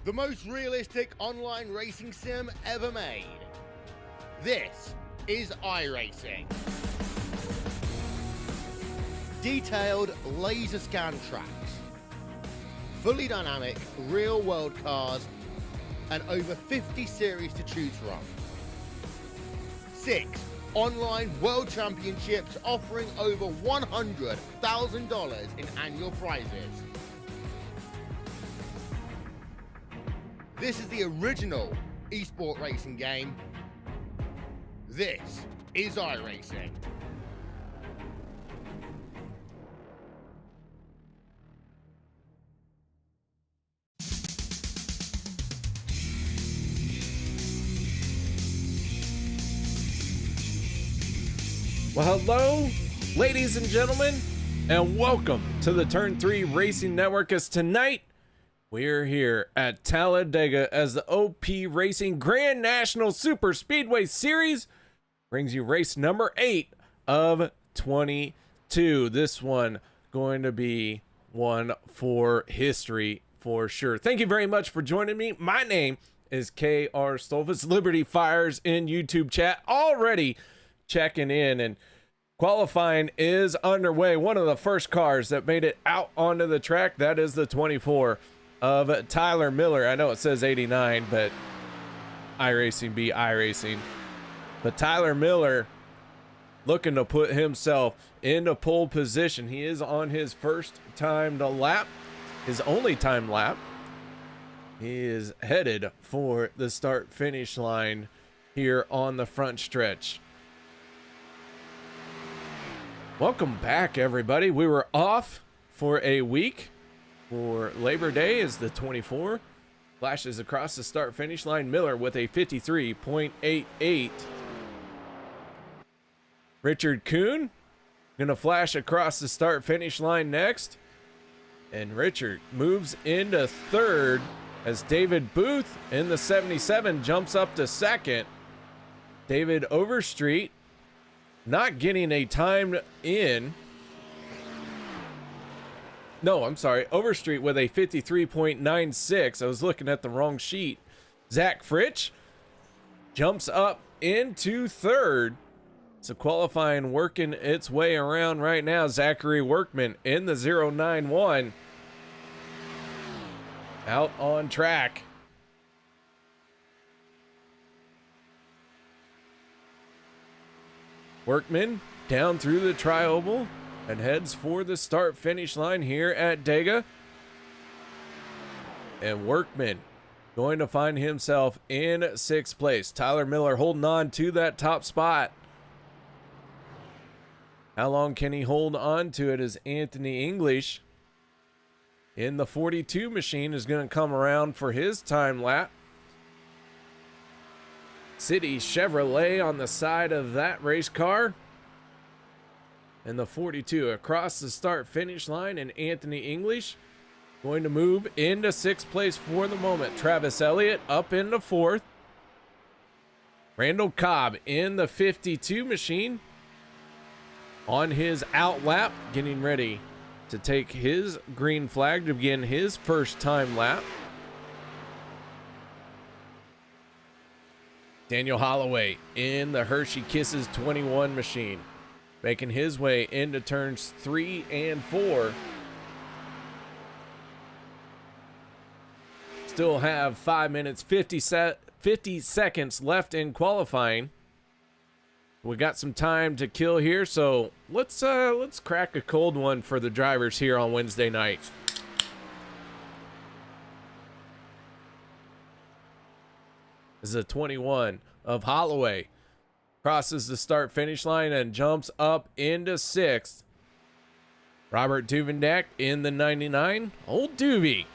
the most realistic online racing sim ever made. This is iRacing. Detailed laser scan tracks, fully dynamic real-world cars, and over 50 series to choose from. 6 online world championships offering over $100,000 in annual prizes. This is the original esport racing game. This is iRacing. Well, hello, ladies and gentlemen, and welcome to the Turn 3 Racing Network. As tonight, we're here at Talladega as the OP Racing Grand National Superspeedway Series brings you race number 8 of 22. This one going to be one for history for sure. Thank you very much for joining me. My name is K.R. Stolfus. Liberty Fires in YouTube chat already checking in, and qualifying is underway. One of the first cars that made it out onto the track, that is the 24 of Tyler Miller. I know it says 89, but iRacing be iRacing. But Tyler Miller looking to put himself into pole position. He is on his first timed lap, his only time lap. He is headed for the start finish line here on the front stretch. Welcome back, everybody. We were off for a week for Labor Day as the 24 flashes across the start finish line. Miller with a 53.88. Richard Kuhn gonna flash across the start finish line next, and Richard moves into third as David Booth in the 77 jumps up to second. David Overstreet not getting a time in. No, I'm sorry. Overstreet with a 53.96. I was looking at the wrong sheet. Zach Fritsch jumps up into third. So qualifying working its way around right now. Zachary Workman in the 091. Out on track. Workman down through the tri-oval and heads for the start finish line here at Dega. And Workman going to find himself in 6th place. Tyler Miller holding on to that top spot. How long can he hold on to it as Anthony English in the 42 machine is going to come around for his time lap. City Chevrolet on the side of that race car. And the 42 across the start finish line, and Anthony English going to move into 6th place for the moment. Travis Elliott up into 4th. Randall Cobb in the 52 machine on his out lap, getting ready to take his green flag to begin his first time lap. Daniel Holloway in the Hershey Kisses 21 machine, making his way into turns 3 and 4. Still have 5 minutes 50 seconds left in qualifying. We got some time to kill here, so let's crack a cold one for the drivers here on Wednesday night. This is a 21 of Holloway. Crosses the start finish line and jumps up into 6th. Robert Duvendak in the 99. Old Doobie.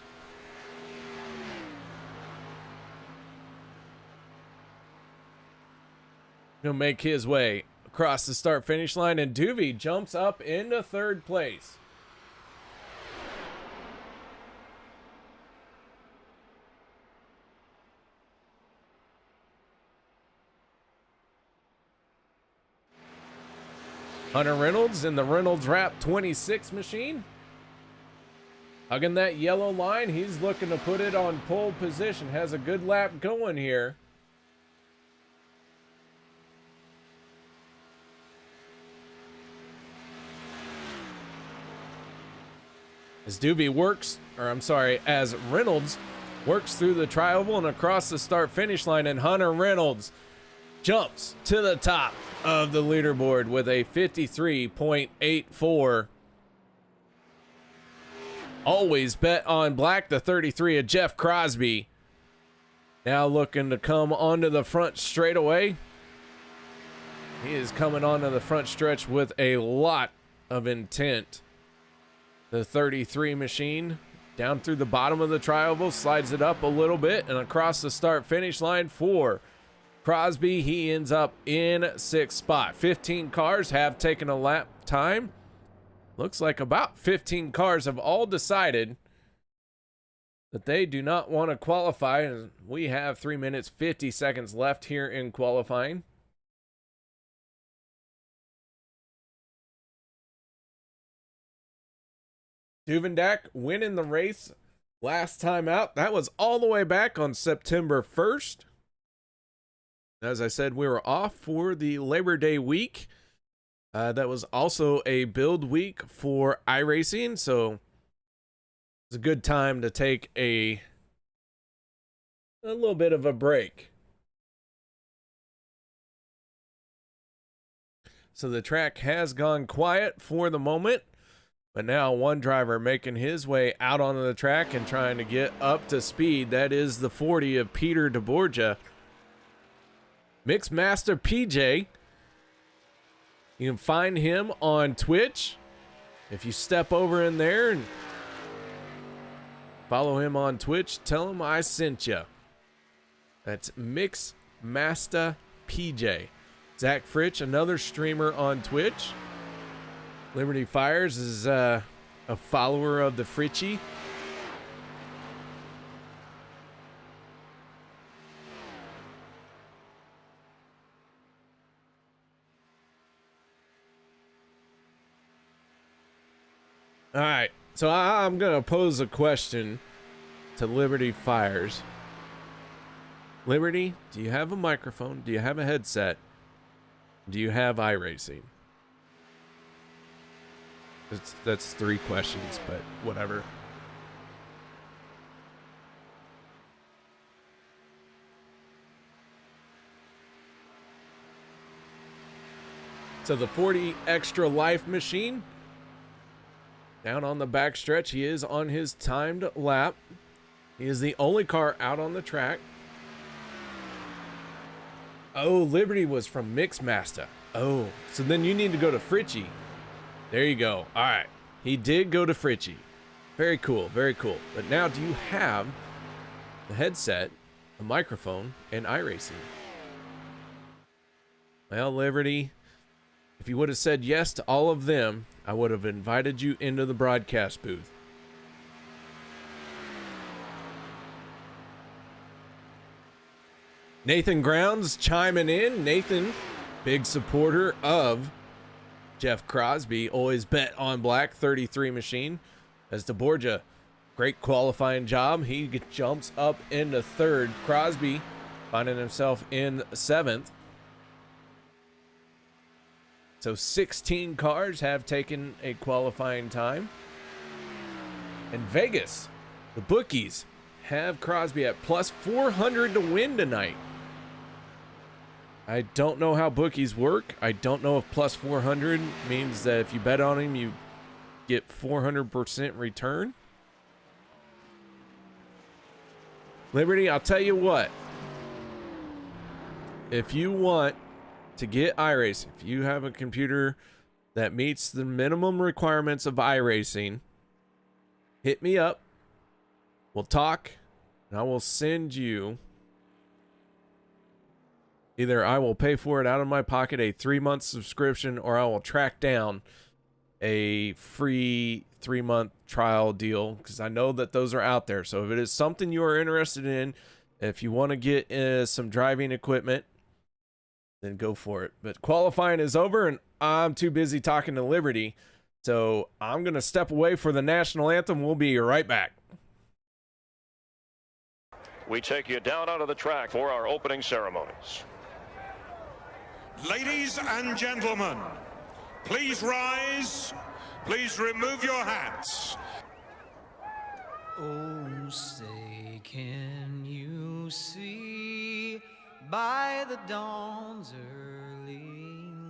He'll make his way across the start finish line, and Doobie jumps up into 3rd place. Hunter Reynolds in the Reynolds Wrap 26 machine. Hugging that yellow line. He's looking to put it on pole position. Has a good lap going here. As Doobie works, or I'm sorry, as Reynolds works through the tri-oval and across the start-finish line, and Hunter Reynolds jumps to the top of the leaderboard with a 53.84. Always bet on black, the 33 of Jeff Crosby. Now looking to come onto the front straightaway. He is coming onto the front stretch with a lot of intent. The 33 machine down through the bottom of the tri-oval, slides it up a little bit and across the start finish line for Crosby. He ends up in sixth spot. 15 cars have taken a lap time. Looks like about 15 cars have all decided that they do not want to qualify, and we have 3 minutes 50 seconds left here in qualifying. Duvendak winning the race last time out. That was all the way back on September 1st. As I said, we were off for the Labor Day week. That was also a build week for iRacing, so it's a good time to take a little bit of a break. So the track has gone quiet for the moment, but now one driver making his way out onto the track and trying to get up to speed. That is the 40 of Peter DeBorgia. Mixmaster PJ. You can find him on Twitch. If you step over in there and follow him on Twitch, tell him I sent you. That's Mixmaster PJ. Zach Fritch, another streamer on Twitch. Liberty Fires is a follower of the Fritchie. All right, so I'm going to pose a question to Liberty Fires. Liberty, do you have a microphone? Do you have a headset? Do you have iRacing? That's 3 questions, but whatever. So the 40 extra life machine down on the back stretch. He is on his timed lap. He is the only car out on the track. Oh, Liberty was from Mixmaster. Oh, so then you need to go to Fritchie. There you go. All right. He did go to Fritchie. Very cool. Very cool. But now do you have the headset, a microphone, and iRacing? Well, Liberty, if you would have said yes to all of them, I would have invited you into the broadcast booth. Nathan Grounds chiming in. Nathan, big supporter of Jeff Crosby, always bet on black, 33 machine. As DeBorgia, great qualifying job. He jumps up into third. Crosby finding himself in seventh. So 16 cars have taken a qualifying time. And Vegas, the bookies, have Crosby at plus 400 to win tonight. I don't know how bookies work. I don't know if plus 400 means that if you bet on him, you get 400% return. Liberty, I'll tell you what. If you want to get iRacing, if you have a computer that meets the minimum requirements of iRacing, hit me up. We'll talk, and I will send you, either I will pay for it out of my pocket, a 3-month subscription, or I will track down a free 3-month trial deal, because I know that those are out there. So if it is something you are interested in, if you want to get some driving equipment, then go for it. But qualifying is over, and I'm too busy talking to Liberty So I'm going to step away for the national anthem. We'll be right back. We take you down onto the track for our opening ceremonies. Ladies and gentlemen, please rise. Please remove your hats. Oh, say, can you see by the dawn's early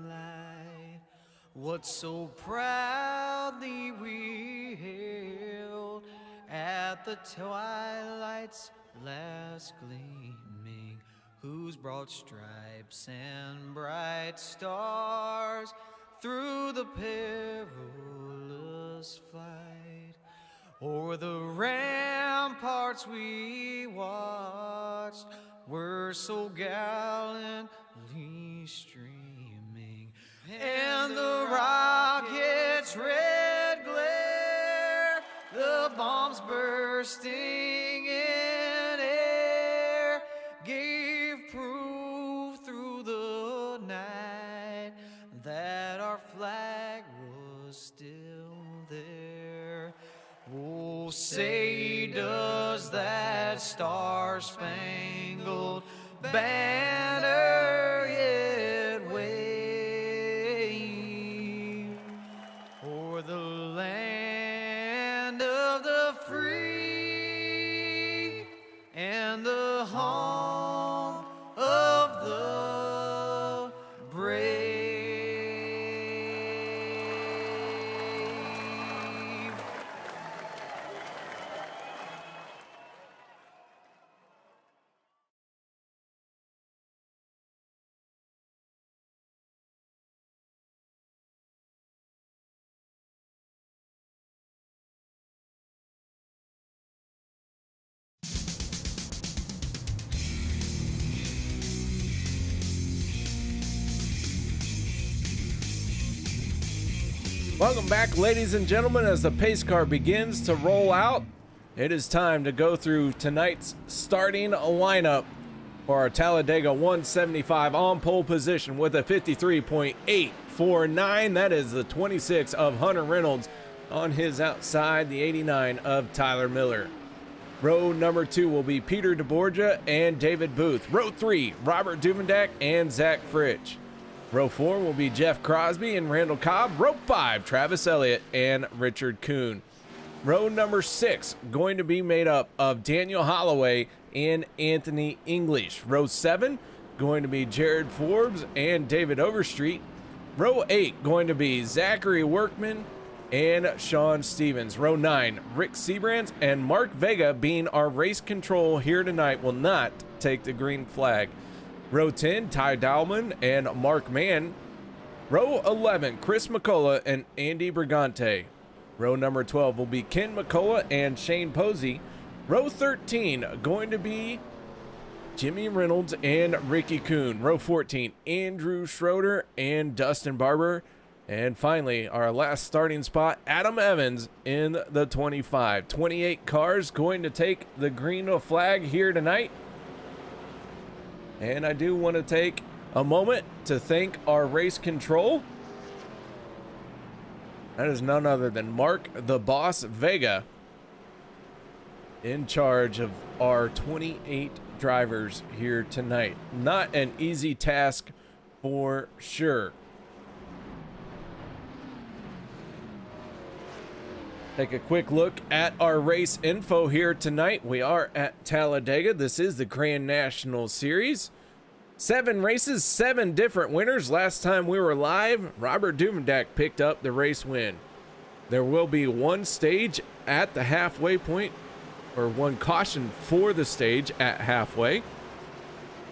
light what so proudly we hailed at the twilight's last gleaming, whose broad stripes and bright stars through the perilous flight o'er the ramparts we watched were so gallantly streaming, and the rocket's red glare, the bombs bursting in air, gave proof through the night that our flag was still there. Oh, say, does that star-spangled banner yet wave o'er the land of the free and the home of the brave? Welcome back, ladies and gentlemen. As the pace car begins to roll out, it is time to go through tonight's starting lineup for our Talladega 175 on pole position with a 53.849. That is the 26 of Hunter Reynolds. On his outside, the 89 of Tyler Miller. Row number 2 will be Peter DeBorgia and David Booth. Row 3, Robert Duvendak and Zach Fritsch. Row 4 will be Jeff Crosby and Randall Cobb. Row 5, Travis Elliott and Richard Kuhn. Row number 6 going to be made up of Daniel Holloway and Anthony English. Row 7 going to be Jared Forbes and David Overstreet. Row 8 going to be Zachary Workman and Sean Stevens. Row 9, Rick Sebrands and Mark Vega, being our race control here tonight, will not take the green flag. Row 10, Ty Dowman and Mark Mann. Row 11, Chris McCullough and Andy Brigante. Row number 12 will be Ken McCullough and Shane Posey. Row 13 going to be Jimmy Reynolds and Ricky Kuhn. Row 14, Andrew Schroeder and Dustin Barber. And finally, our last starting spot, Adam Evans in the 25. 28 cars going to take the green flag here tonight. And I do want to take a moment to thank our race control. That is none other than Mark the Boss Vega, in charge of our 28 drivers here tonight. Not an easy task for sure. Take a quick look at our race info here tonight. We are at Talladega. This is the Grand National Series. 7 races, 7 different winners. Last time we were live, Robert Duvendak picked up the race win. There will be one stage at the halfway point, or one caution for the stage at halfway.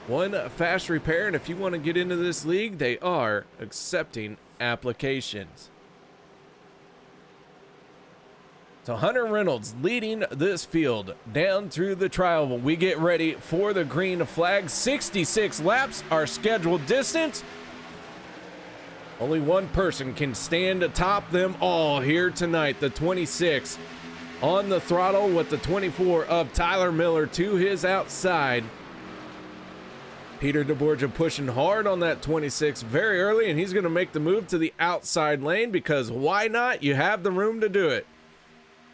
One fast repair, and if you want to get into this league, they are accepting applications. So Hunter Reynolds leading this field down through the trial. We get ready for the green flag. 66 laps, our scheduled distance. Only one person can stand atop them all here tonight. The 26 on the throttle with the 24 of Tyler Miller to his outside. Peter DeBorgia pushing hard on that 26 very early, and he's going to make the move to the outside lane because why not? You have the room to do it.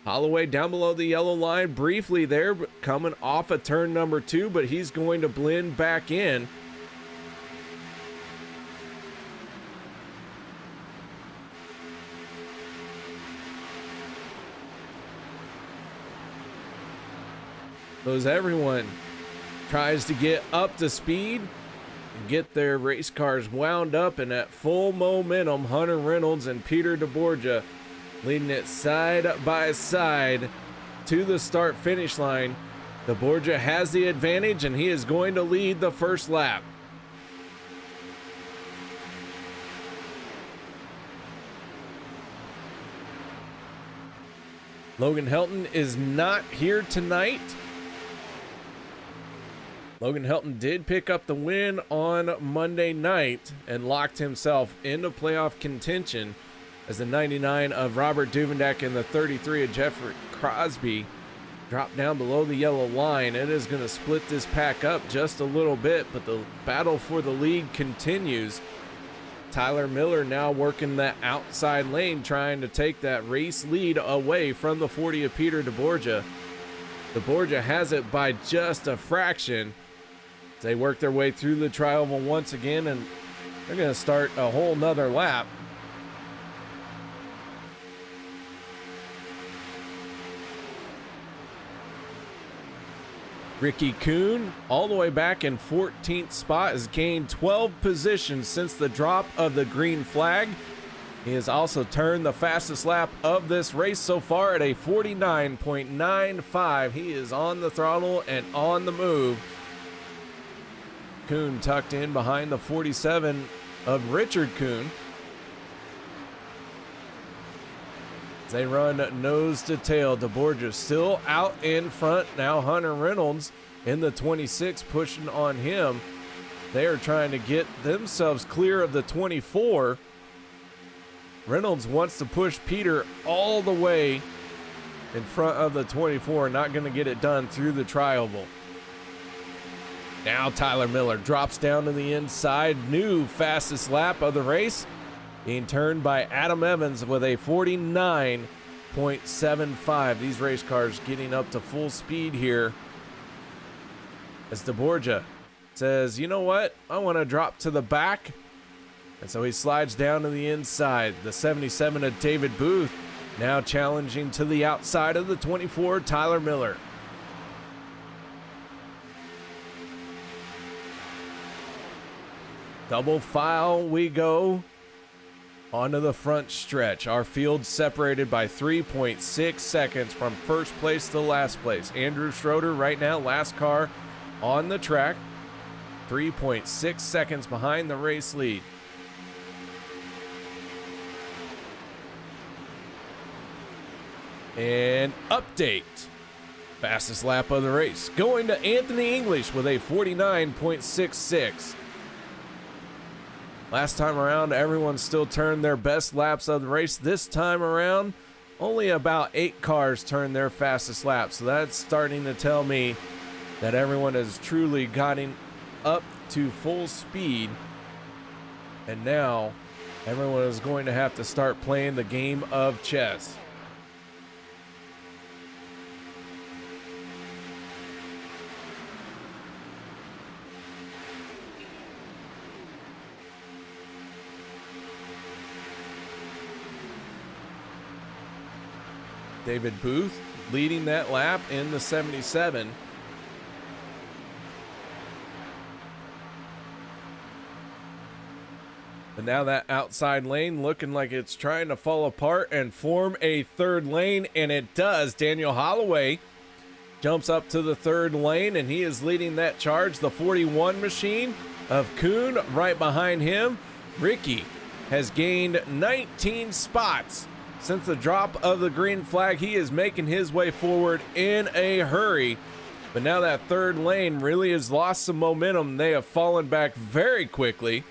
Holloway down below the yellow line briefly there, but coming off of turn number 2, but he's going to blend back in. So as everyone tries to get up to speed and get their race cars wound up and at full momentum, Hunter Reynolds and Peter DeBorgia leading it side by side to the start finish line. DeBorgia has the advantage and he is going to lead the first lap. Logan Helton is not here tonight. Logan Helton did pick up the win on Monday night and locked himself into playoff contention as the 99 of Robert Duvendak and the 33 of Jeffrey Crosby drop down below the yellow line. It is going to split this pack up just a little bit, but the battle for the lead continues. Tyler Miller now working that outside lane, trying to take that race lead away from the 40 of Peter DeBorgia. DeBorgia has it by just a fraction. They work their way through the tri-oval once again, and they're going to start a whole nother lap. Ricky Kuhn, all the way back in 14th spot, has gained 12 positions since the drop of the green flag. He has also turned the fastest lap of this race so far at a 49.95. He is on the throttle and on the move. Kuhn tucked in behind the 47 of Richard Kuhn. As they run nose to tail, DeBorgia still out in front. Now Hunter Reynolds in the 26 pushing on him. They are trying to get themselves clear of the 24. Reynolds wants to push Peter all the way in front of the 24. Not going to get it done through the tri-oval. Now Tyler Miller drops down to the inside. New fastest lap of the race, being turned by Adam Evans with a 49.75. These race cars getting up to full speed here as DeBorgia says, you know what? I want to drop to the back. And so he slides down to the inside. The 77 of David Booth now challenging to the outside of the 24, Tyler Miller. Double file we go onto the front stretch. Our field separated by 3.6 seconds from first place to last place. Andrew Schroeder right now, last car on the track. 3.6 seconds behind the race lead. And update. Fastest lap of the race going to Anthony English with a 49.66. Last time around, everyone still turned their best laps of the race. This time around, only about 8 cars turned their fastest laps. So that's starting to tell me that everyone has truly gotten up to full speed. And now everyone is going to have to start playing the game of chess. David Booth leading that lap in the 77. But now that outside lane looking like it's trying to fall apart and form a third lane, and it does. Daniel Holloway jumps up to the third lane, and he is leading that charge. The 41 machine of Kuhn right behind him. Ricky has gained 19 spots since the drop of the green flag. He is making his way forward in a hurry. But now that third lane really has lost some momentum. They have fallen back very quickly.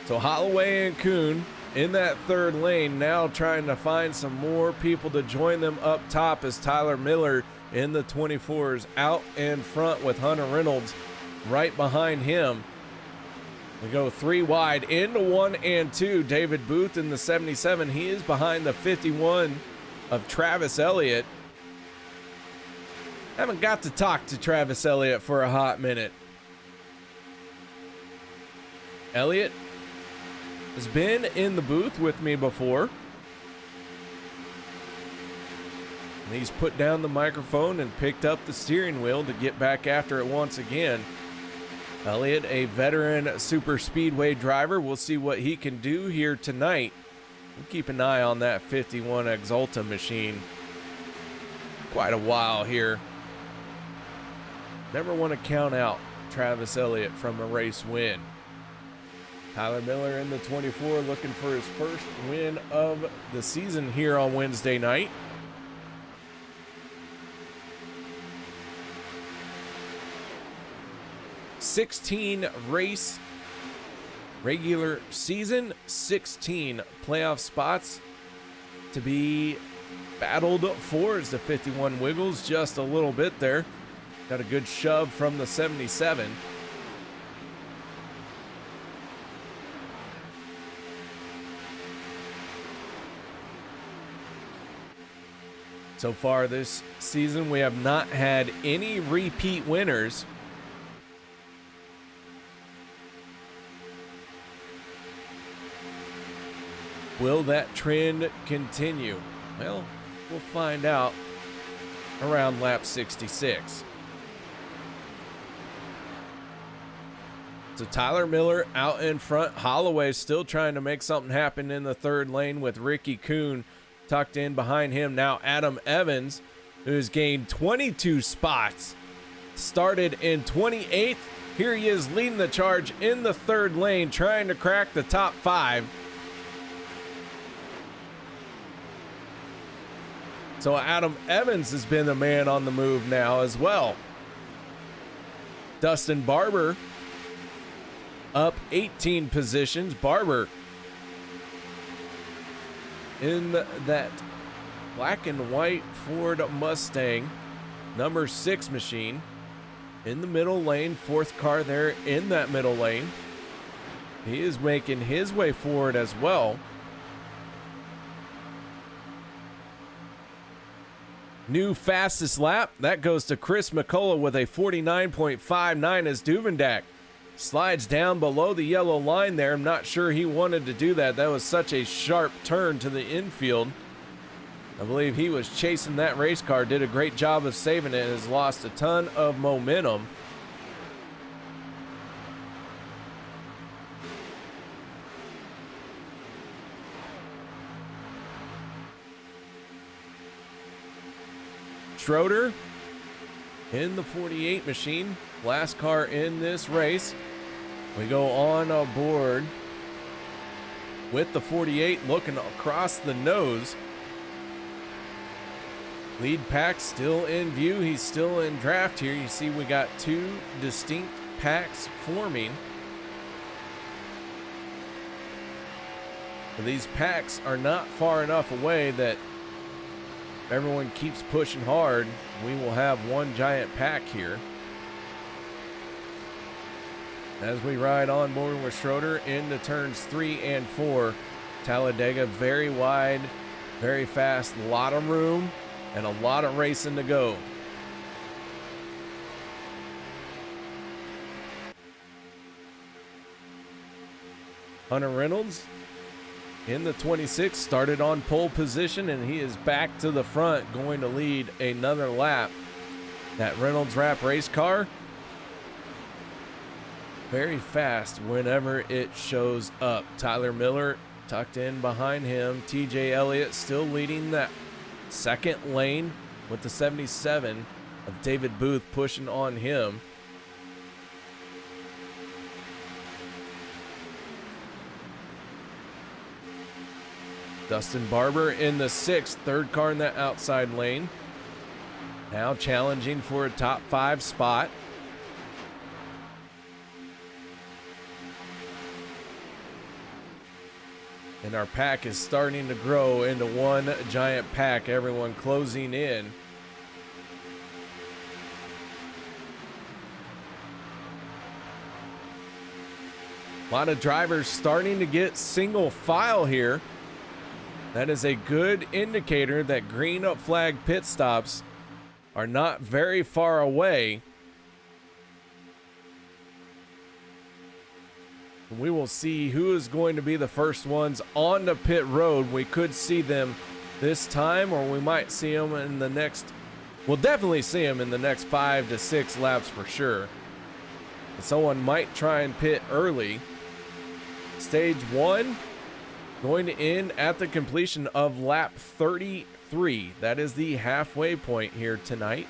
So Holloway and Kuhn in that third lane now trying to find some more people to join them up top as Tyler Miller in the 24s out in front with Hunter Reynolds right behind him. We go 3 wide into 1 and 2. David Booth in the 77. He is behind the 51 of Travis Elliott. Haven't got to talk to Travis Elliott for a hot minute. Elliott has been in the booth with me before. And he's put down the microphone and picked up the steering wheel to get back after it once again. Elliott, a veteran Superspeedway driver. We'll see what he can do here tonight. We'll keep an eye on that 51 Exalta machine. Quite a while here. Never want to count out Travis Elliott from a race win. Tyler Miller in the 24 looking for his first win of the season here on Wednesday night. $16 race regular season, 16 playoff spots to be battled for as the 51 wiggles just a little bit there. Got a good shove from the 77. So far this season, we have not had any repeat winners. Will that trend continue? Well, we'll find out around lap 66. So Tyler Miller out in front. Holloway still trying to make something happen in the third lane with Ricky Kuhn tucked in behind him. Now Adam Evans, who's gained 22 spots, started in 28th. Here he is leading the charge in the third lane, trying to crack the top 5. So Adam Evans has been the man on the move now as well. Dustin Barber up 18 positions. Barber in that black and white Ford Mustang number 6 machine in the middle lane, 4th car there in that middle lane. He is making his way forward as well. New fastest lap, that goes to Chris McCullough with a 49.59 as Duvendak slides down below the yellow line there. I'm not sure he wanted to do that. That was such a sharp turn to the infield. I believe he was chasing that race car, did a great job of saving it, and has lost a ton of momentum. Schroeder in the 48 machine, last car in this race. We go on aboard with the 48 looking across the nose. Lead pack still in view. He's still in draft here. You see we got 2 distinct packs forming. But these packs are not far enough away that everyone keeps pushing hard. We will have one giant pack here. As we ride on board with Schroeder into turns 3 and 4. Talladega very wide, very fast, a lot of room, and a lot of racing to go. Hunter Reynolds in the 26 started on pole position, and he is back to the front going to lead another lap. That Reynolds wrap race car, very fast whenever it shows up. Tyler Miller tucked in behind him. TJ Elliott still leading that second lane with the 77 of David Booth pushing on him. Dustin Barber in the 6th, 3rd car in that outside lane. Now challenging for a top 5 spot. And our pack is starting to grow into one giant pack, everyone closing in. A lot of drivers starting to get single file here. That is a good indicator that green up flag pit stops are not very far away. We will see who is going to be the first ones on the pit road. We could see them this time, or we might see them in the next, we'll definitely see them in the next 5 to 6 laps for sure. Someone might try and pit early. Stage 1 going to end at the completion of lap 33. That is the halfway point here tonight.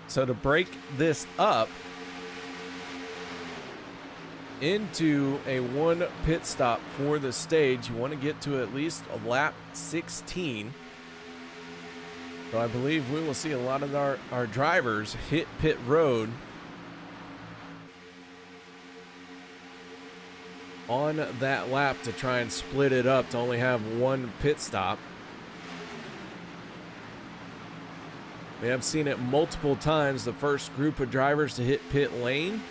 So to break this up into a 1 pit stop for the stage, you want to get to at least a lap 16. So I believe we will see a lot of our drivers hit pit road on that lap to try and split it up to only have 1 pit stop. We have seen it multiple times. The first group of drivers to hit pit lane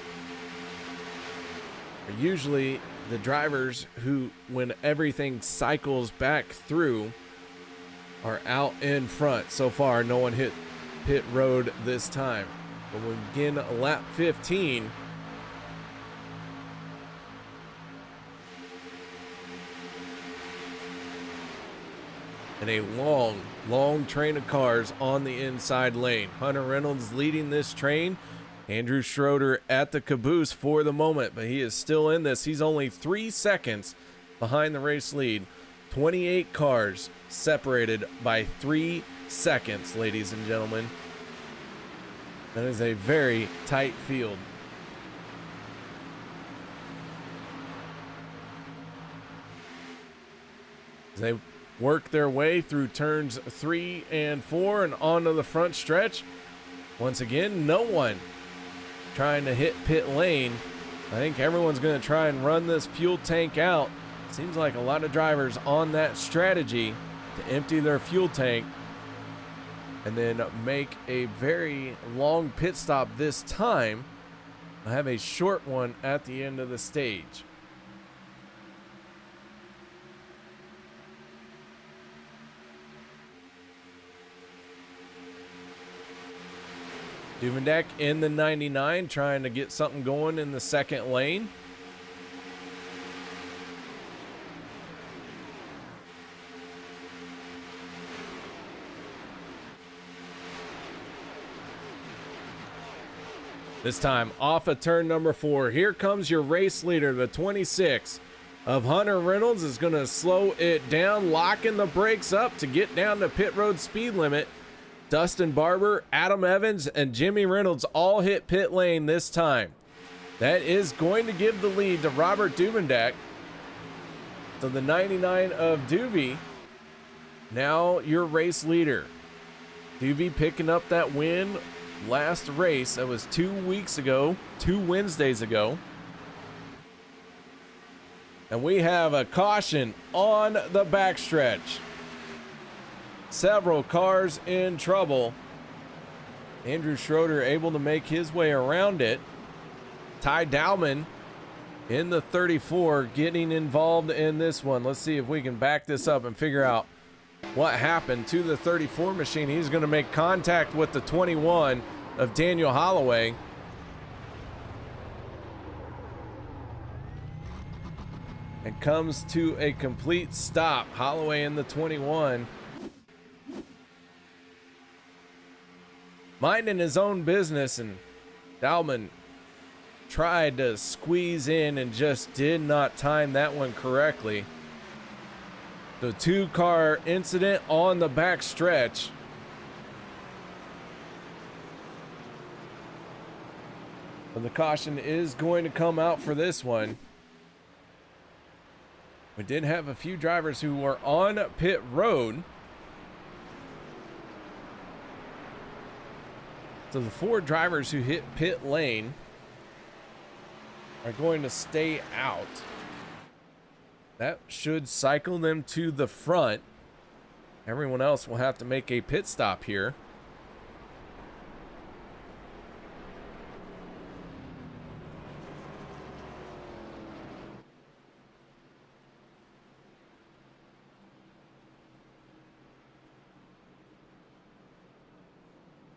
are usually the drivers who, when everything cycles back through, are out in front. So far, no one hit pit road this time. But we begin lap 15. And a long train of cars on the inside lane. Hunter Reynolds leading this train. Andrew Schroeder at the caboose for the moment, but he is still in this. He's only 3 seconds behind the race lead. 28 cars separated by 3 seconds, ladies and gentlemen. That is a very tight field. As they work their way through turns 3 and 4 and onto the front stretch. Once again, no one trying to hit pit lane. I think everyone's going to try and run this fuel tank out. Seems like a lot of drivers on that strategy to empty their fuel tank and then make a very long pit stop this time. I have a short one at the end of the stage. Duvendeck in the 99 trying to get something going in the second lane. This time off of turn number 4. Here comes your race leader, the 26 of Hunter Reynolds is going to slow it down, locking the brakes up to get down to pit road speed limit. Dustin Barber, Adam Evans, and Jimmy Reynolds all hit pit lane this time. That is going to give the lead to Robert Duvendeck. So the 99 of Doobie, now your race leader. Doobie picking up that win last race. That was 2 weeks ago, 2 Wednesdays ago. And we have a caution on the backstretch. Several cars in trouble. Andrew Schroeder able to make his way around it. Ty Dowman in the 34 getting involved in this one. Let's see if we can back this up and figure out what happened to the 34 machine. He's going to make contact with the 21 of Daniel Holloway. And comes to a complete stop. Holloway in the 21. Minding his own business, and Dowman tried to squeeze in and just did not time that one correctly. The 2-car incident on the back stretch. But the caution is going to come out for this one. We did have a few drivers who were on pit road. So the 4 drivers who hit pit lane are going to stay out. That should cycle them to the front. Everyone else will have to make a pit stop here.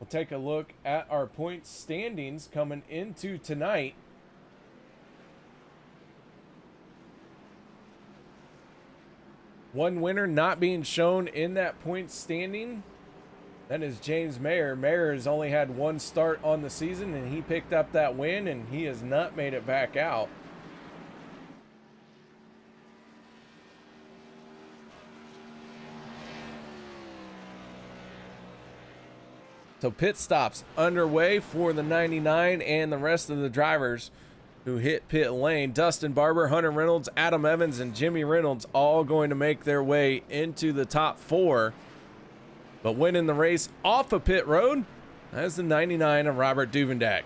We'll take a look at our points standings coming into tonight. One winner not being shown in that point standing. That is James Mayer. Mayer has only had one start on the season, and he picked up that win, and he has not made it back out. So pit stops underway for the 99 and the rest of the drivers who hit pit lane. Dustin Barber, Hunter Reynolds, Adam Evans, and Jimmy Reynolds all going to make their way into the top 4. But winning the race off of pit road, that's the 99 of Robert Duvendak.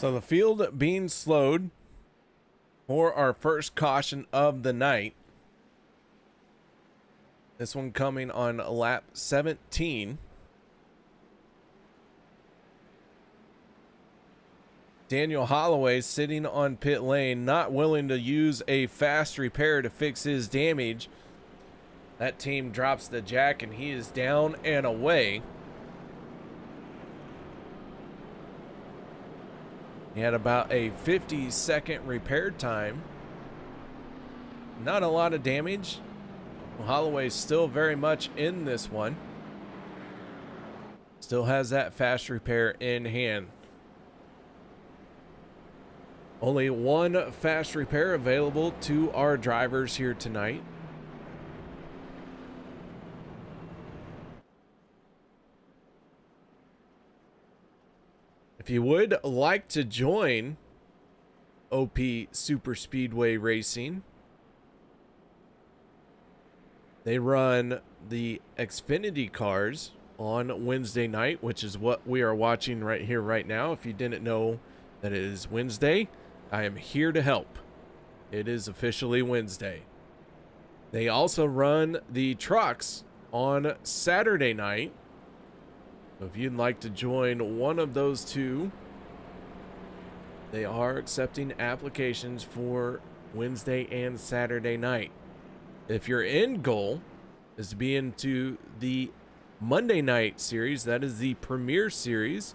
So the field being slowed for our first caution of the night. This one coming on lap 17. Daniel Holloway sitting on pit lane, not willing to use a fast repair to fix his damage. That team drops the jack and he is down and away. He had about a 50-second repair time. Not a lot of damage. Holloway's still very much in this one. Still has that fast repair in hand. Only one fast repair available to our drivers here tonight. If you would like to join OP Superspeedway Racing, they run the Xfinity cars on Wednesday night, which is what we are watching right here, right now. If you didn't know that it is Wednesday, I am here to help. It is officially Wednesday. They also run the trucks on Saturday night. If you'd like to join one of those two, they are accepting applications for Wednesday and Saturday night. If your end goal is to be into the Monday night series, that is the Premier Series,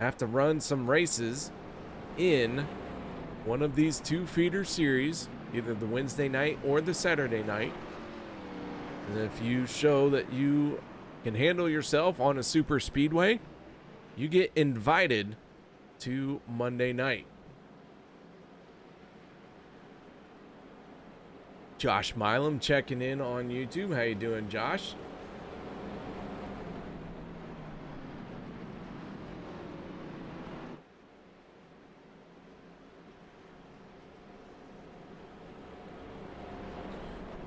have to run some races in one of these two feeder series, either the Wednesday night or the Saturday night. And if you show that you can handle yourself on a super speedway, you get invited to Monday night. Josh Milam checking in on YouTube. How you doing, Josh?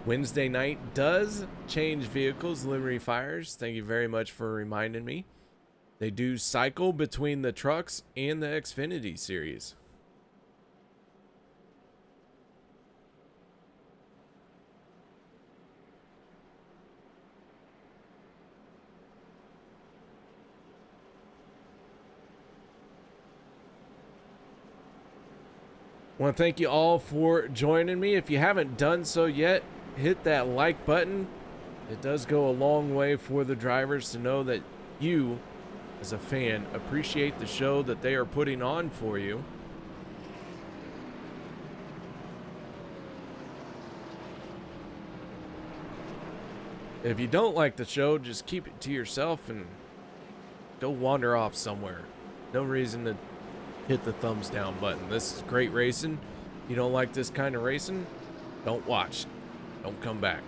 Wednesday night does change vehicles, livery fires. Thank you very much for reminding me. They do cycle between the trucks and the Xfinity series. I want to thank you all for joining me. If you haven't done so yet, hit that like button. It does go a long way for the drivers to know that you, as a fan, appreciate the show that they are putting on for you. If you don't like the show, just keep it to yourself and Go wander off somewhere. No reason to hit the thumbs down button. This is great racing. You don't like this kind of racing? Don't watch. Don't come back.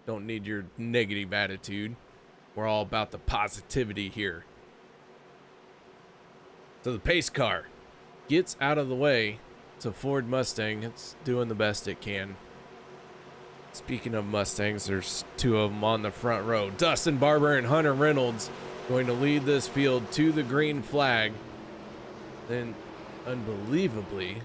Don't need your negative attitude. We're all about the positivity here. So the pace car gets out of the way. It's a Ford Mustang. It's doing the best it can. Speaking of Mustangs, there's two of them on the front row. Dustin Barber and Hunter Reynolds going to lead this field to the green flag. Then, unbelievably,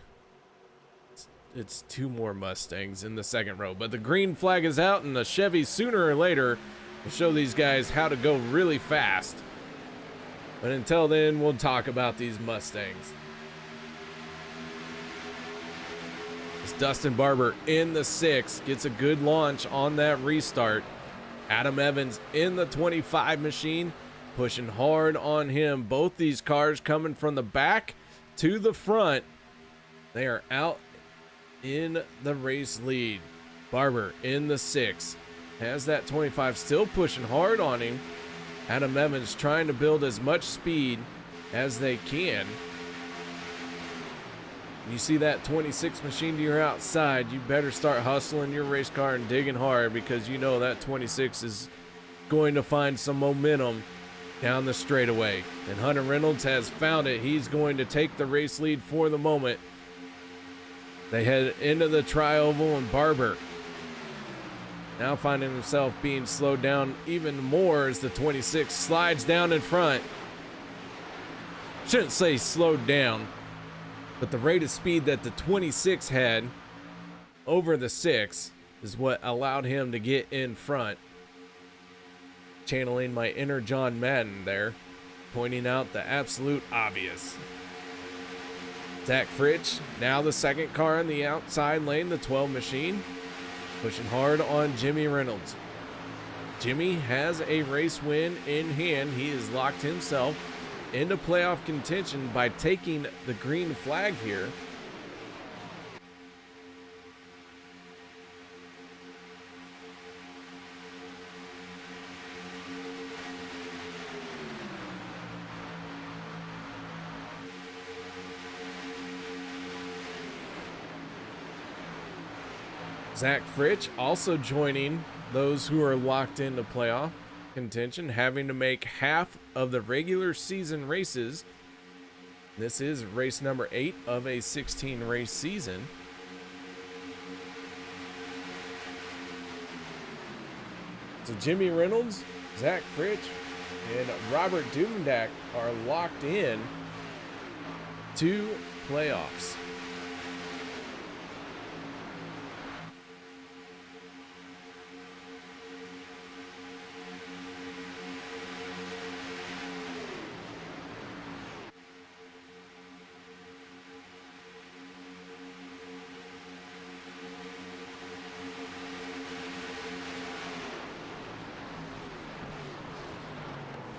it's two more Mustangs in the second row. But the green flag is out, and the Chevy sooner or later will show these guys how to go really fast. But until then, we'll talk about these Mustangs. It's Dustin Barber in the 6, gets a good launch on that restart. Adam Evans in the 25 machine, pushing hard on him. Both these cars coming from the back to the front. They are out in the race lead. Barber in the 6, has that 25 still pushing hard on him. Adam Evans trying to build as much speed as they can. You see that 26 machine to your outside, you better start hustling your race car and digging hard, because you know that 26 is going to find some momentum down the straightaway. And Hunter Reynolds has found it. He's going to take the race lead for the moment. They head into the tri-oval, and Barber now finding himself being slowed down even more as the 26 slides down in front. Shouldn't say slowed down, but the rate of speed that the 26 had over the 6 is what allowed him to get in front. Channeling my inner John Madden there, pointing out the absolute obvious. Zach Fritsch, now the second car in the outside lane, the 12 machine, pushing hard on Jimmy Reynolds. Jimmy has a race win in hand. He has locked himself into playoff contention by taking the green flag here. Zach Fritsch also joining those who are locked into playoff contention, having to make half of the regular season races. This is race number 8 of a 16 race season. So Jimmy Reynolds, Zach Fritsch, and Robert Dumendak are locked in to playoffs.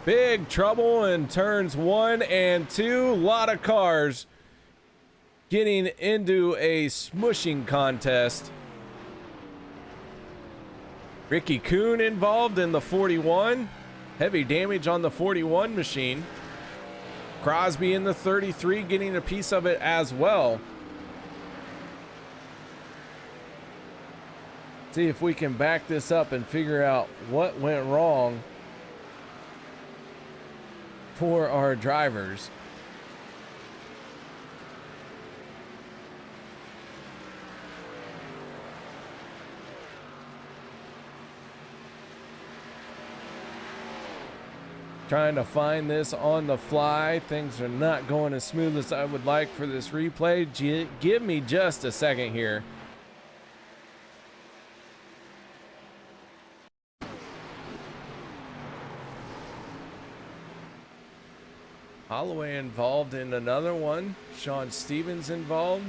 Big trouble in turns 1 and 2. A lot of cars getting into a smushing contest. Ricky Kuhn involved in the 41. Heavy damage on the 41 machine. Crosby in the 33 getting a piece of it as well. See if we can back this up and figure out what went wrong for our drivers. Trying to find this on the fly. Things are not going as smooth as I would like for this replay. Give me just a second here. Holloway involved in another one. Sean Stevens involved.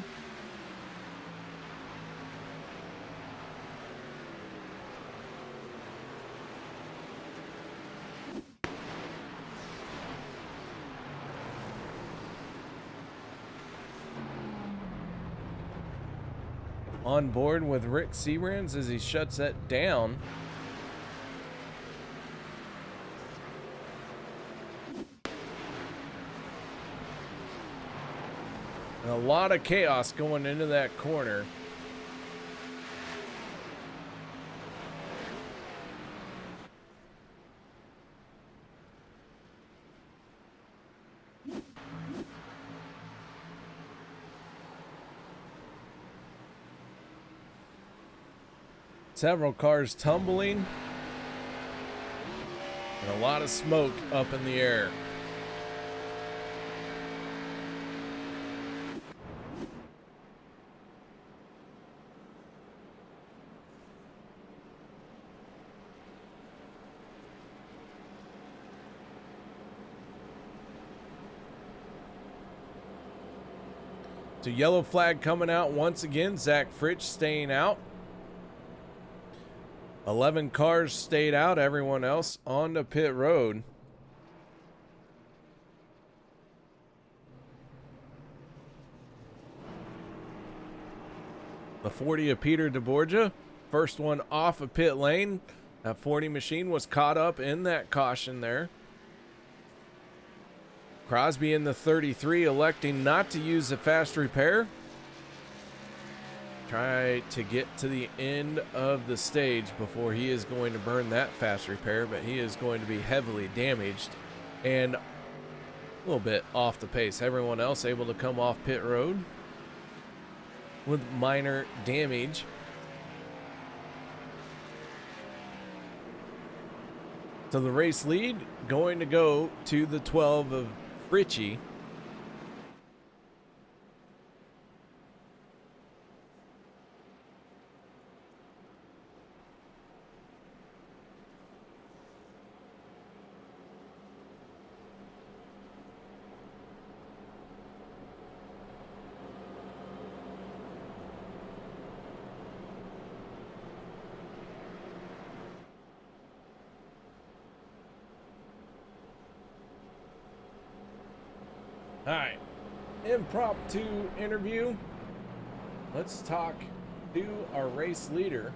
On board with Rick Seabrands as he shuts that down. A lot of chaos going into that corner. Several cars tumbling. And a lot of smoke up in the air. So yellow flag coming out once again. Zach Fritsch staying out. 11 cars stayed out. Everyone else on the pit road. The 40 of Peter DeBorgia. First one off of pit lane. That 40 machine was caught up in that caution there. Crosby in the 33 electing not to use the fast repair. Try to get to the end of the stage before he is going to burn that fast repair, but he is going to be heavily damaged and a little bit off the pace. Everyone else able to come off pit road with minor damage. So the race lead going to go to the 12 of Richie. All right, impromptu interview. Let's talk to our race leader.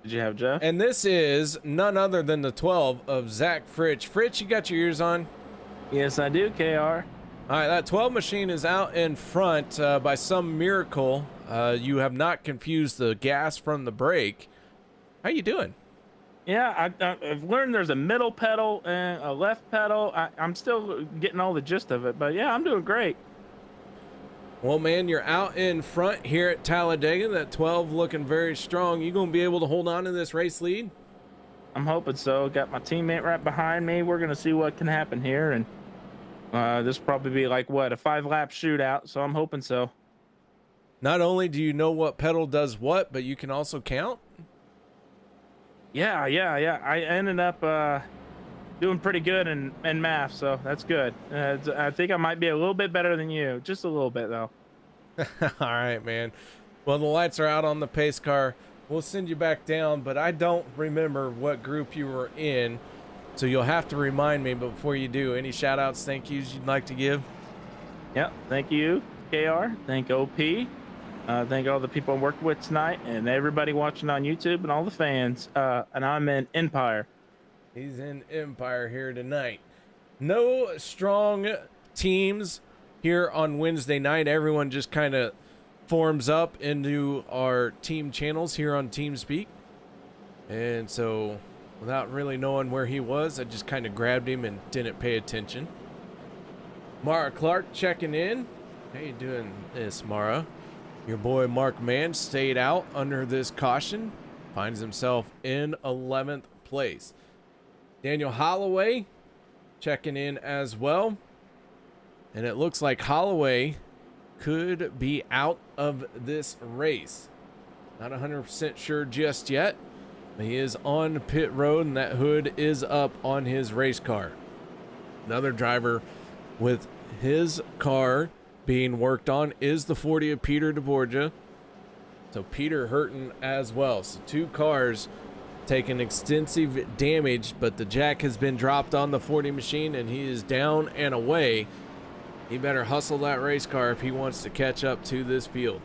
Did you have Jeff? And this is none other than the 12 of Zach Fritsch. Fritsch, you got your ears on? Yes, I do, KR. All right, that 12 machine is out in front. By some miracle, you have not confused the gas from the brake. How you doing? Yeah, I've learned there's a middle pedal and a left pedal. I'm still getting all the gist of it, but yeah, I'm doing great. Well, man, you're out in front here at Talladega. That 12 looking very strong. You going to be able to hold on to this race lead? I'm hoping so. Got my teammate right behind me. We're going to see what can happen here. And this will probably be like, what, a 5-lap shootout. So I'm hoping so. Not only do you know what pedal does what, but you can also count? Yeah. I ended up doing pretty good in math, so that's good. I think I might be a little bit better than you. Just a little bit, though. All right, man. Well, the lights are out on the pace car. We'll send you back down, but I don't remember what group you were in, so you'll have to remind me before you do. Any shout-outs, thank yous you'd like to give? Yep, thank you, KR. Thank OP. Thank all the people I'm working with tonight and everybody watching on YouTube and all the fans. And I'm in Empire. He's in Empire here tonight. No strong teams here on Wednesday night. Everyone just kind of forms up into our team channels here on TeamSpeak. And so without really knowing where he was, I just kind of grabbed him and didn't pay attention. Mara Clark checking in. How you doing this, Mara? Your boy Mark Mann stayed out under this caution. Finds himself in 11th place. Daniel Holloway checking in as well. And it looks like Holloway could be out of this race. Not 100% sure just yet. But he is on pit road and that hood is up on his race car. Another driver with his car being worked on is the 40 of Peter DeBorgia. So Peter hurting as well. So two cars taking extensive damage, but the jack has been dropped on the 40 machine and he is down and away. He better hustle that race car if he wants to catch up to this field.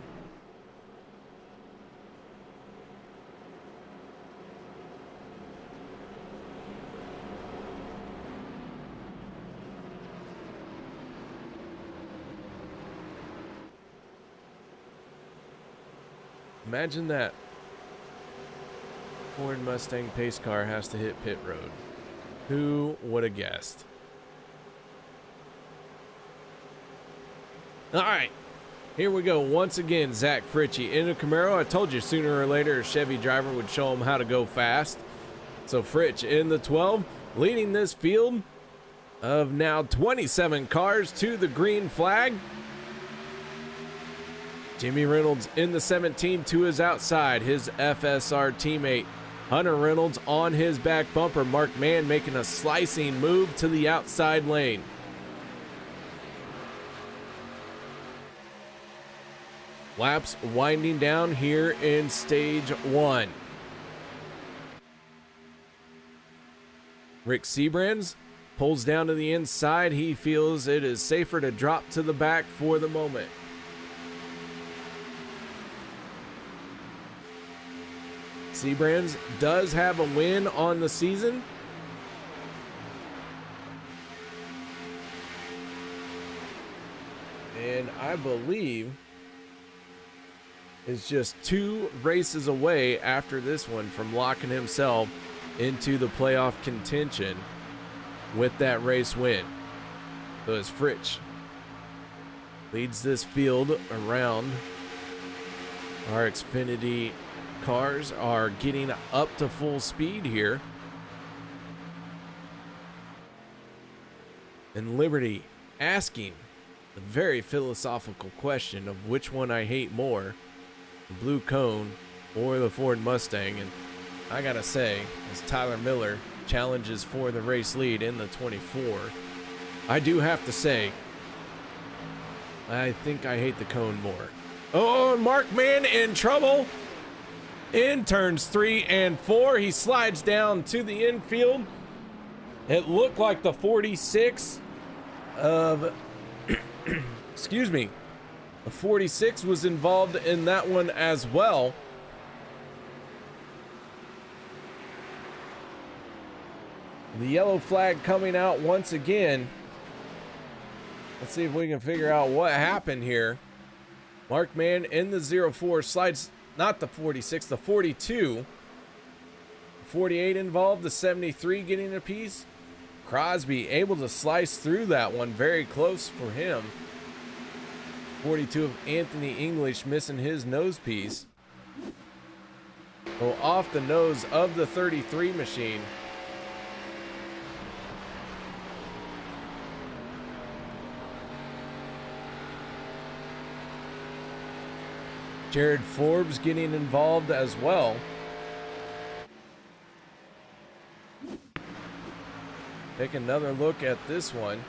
Imagine that. Ford Mustang pace car has to hit pit road. Who would have guessed? All right, here we go. Once again, Zach Fritchie in a Camaro. I told you sooner or later a Chevy driver would show him how to go fast. So Fritch in the 12, leading this field of now 27 cars to the green flag. Jimmy Reynolds in the 17 to his outside, his FSR teammate Hunter Reynolds on his back bumper. Mark Mann making a slicing move to the outside lane. Laps winding down here in stage 1. Rick Sebrands pulls down to the inside. He feels it is safer to drop to the back for the moment. Sebrands does have a win on the season. And I believe is just 2 races away after this one from locking himself into the playoff contention with that race win. So as Fritch leads this field around, our Xfinity cars are getting up to full speed here. And Liberty asking the very philosophical question of which one I hate more, the Blue Cone or the Ford Mustang. And I gotta say, as Tyler Miller challenges for the race lead in the 24, I do have to say, I think I hate the Cone more. Oh, Mark Mann in trouble in turns 3 and 4. He slides down to the infield. It looked like the 46 of, excuse me, the 46 was involved in that one as well. The yellow flag coming out once again. Let's see if we can figure out what happened here. Mark Mann in the 04 slides, not the 46, the 42. 48 involved, the 73 getting a piece. Crosby able to slice through that one, very close for him. 42 of Anthony English missing his nose piece. So off the nose of the 33 machine. Jared Forbes getting involved as well. Take another look at this one.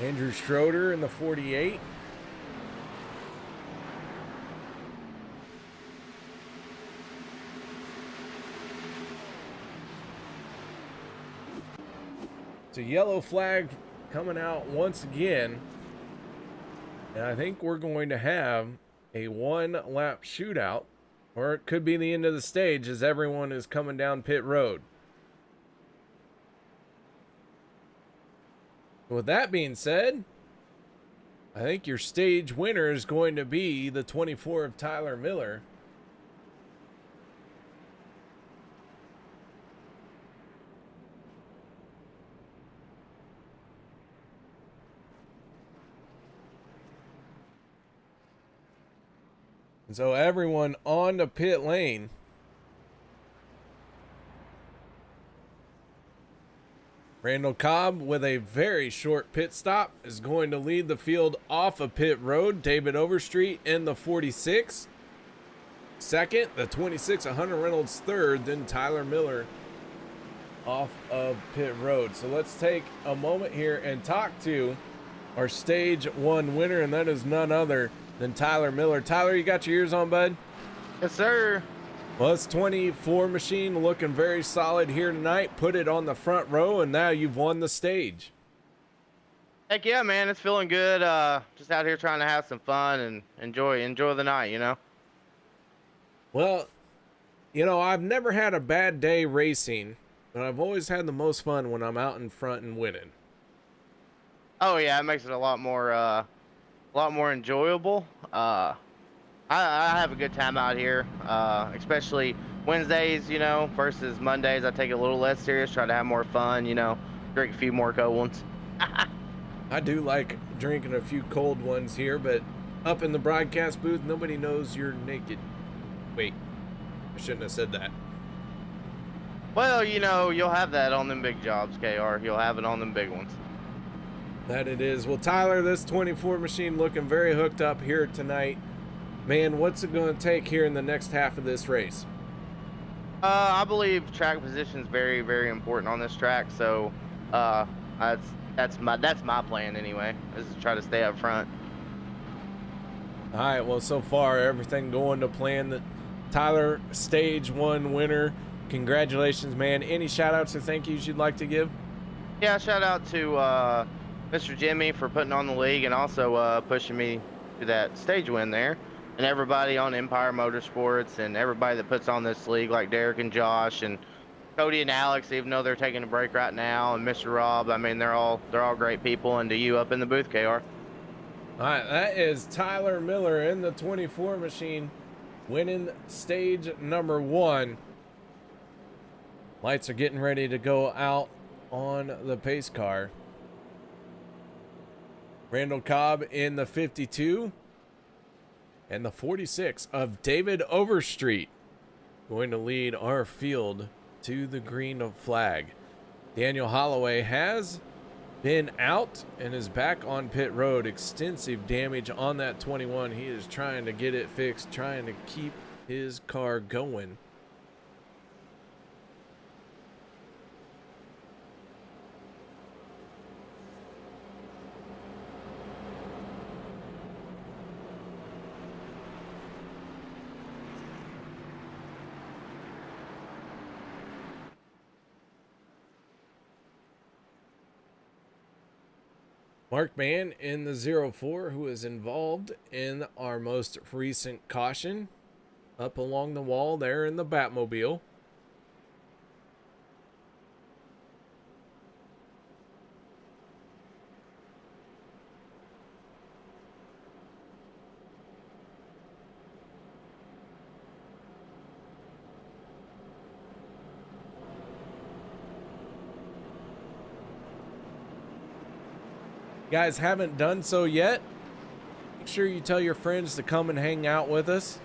Andrew Schroeder in the 48. It's a yellow flag coming out once again. And I think we're going to have a 1-lap shootout, or it could be the end of the stage as everyone is coming down pit road. With that being said, I think your stage winner is going to be the 24 of Tyler Miller. And so everyone on the pit lane. Randall Cobb with a very short pit stop is going to lead the field off of pit road. David Overstreet in the 46. Second, the 26 of Hunter Reynolds third, then Tyler Miller off of pit road. So let's take a moment here and talk to our stage 1 winner, and that is none other than Tyler Miller. Tyler, you got your ears on, bud? Yes, sir. Well, this 24 machine looking very solid here tonight. Put it on the front row, and now you've won the stage. Heck yeah, man. It's feeling good. Just out here trying to have some fun and enjoy the night, you know? Well, you know, I've never had a bad day racing, but I've always had the most fun when I'm out in front and winning. Oh, yeah. It makes it a lot more a lot more enjoyable. I have a good time out here, especially Wednesdays, you know, versus Mondays. I take it a little less serious, try to have more fun, you know, drink a few more cold ones. I do like drinking a few cold ones here, but up in the broadcast booth, nobody knows you're naked. Wait, I shouldn't have said that. Well, you know, you'll have that on them big jobs, KR. You'll have it on them big ones. That it is. Well, Tyler, this 24 machine looking very hooked up here tonight. Man, what's it going to take here in the next half of this race? I believe track position is very, very important on this track. So that's my plan anyway, is to try to stay up front. All right, well, so far everything going to plan. That Tyler, stage 1 winner. Congratulations, man. Any shout outs or thank yous you'd like to give? Yeah, shout out to Mr. Jimmy for putting on the league and also pushing me to that stage win there, and everybody on Empire Motorsports and everybody that puts on this league, like Derek and Josh and Cody and Alex, even though they're taking a break right now, and Mr. Rob. I mean, they're all great people. And to you up in the booth, KR. All right, that is Tyler Miller in the 24 machine, winning stage number 1. Lights are getting ready to go out on the pace car. Randall Cobb in the 52 and the 46 of David Overstreet going to lead our field to the green flag. Daniel Holloway has been out and is back on pit road. Extensive damage on that 21. He is trying to get it fixed, trying to keep his car going. Mark Mann in the 04, who is involved in our most recent caution, up along the wall there in the Batmobile. Guys haven't done so yet, make sure you tell your friends to come and hang out with us.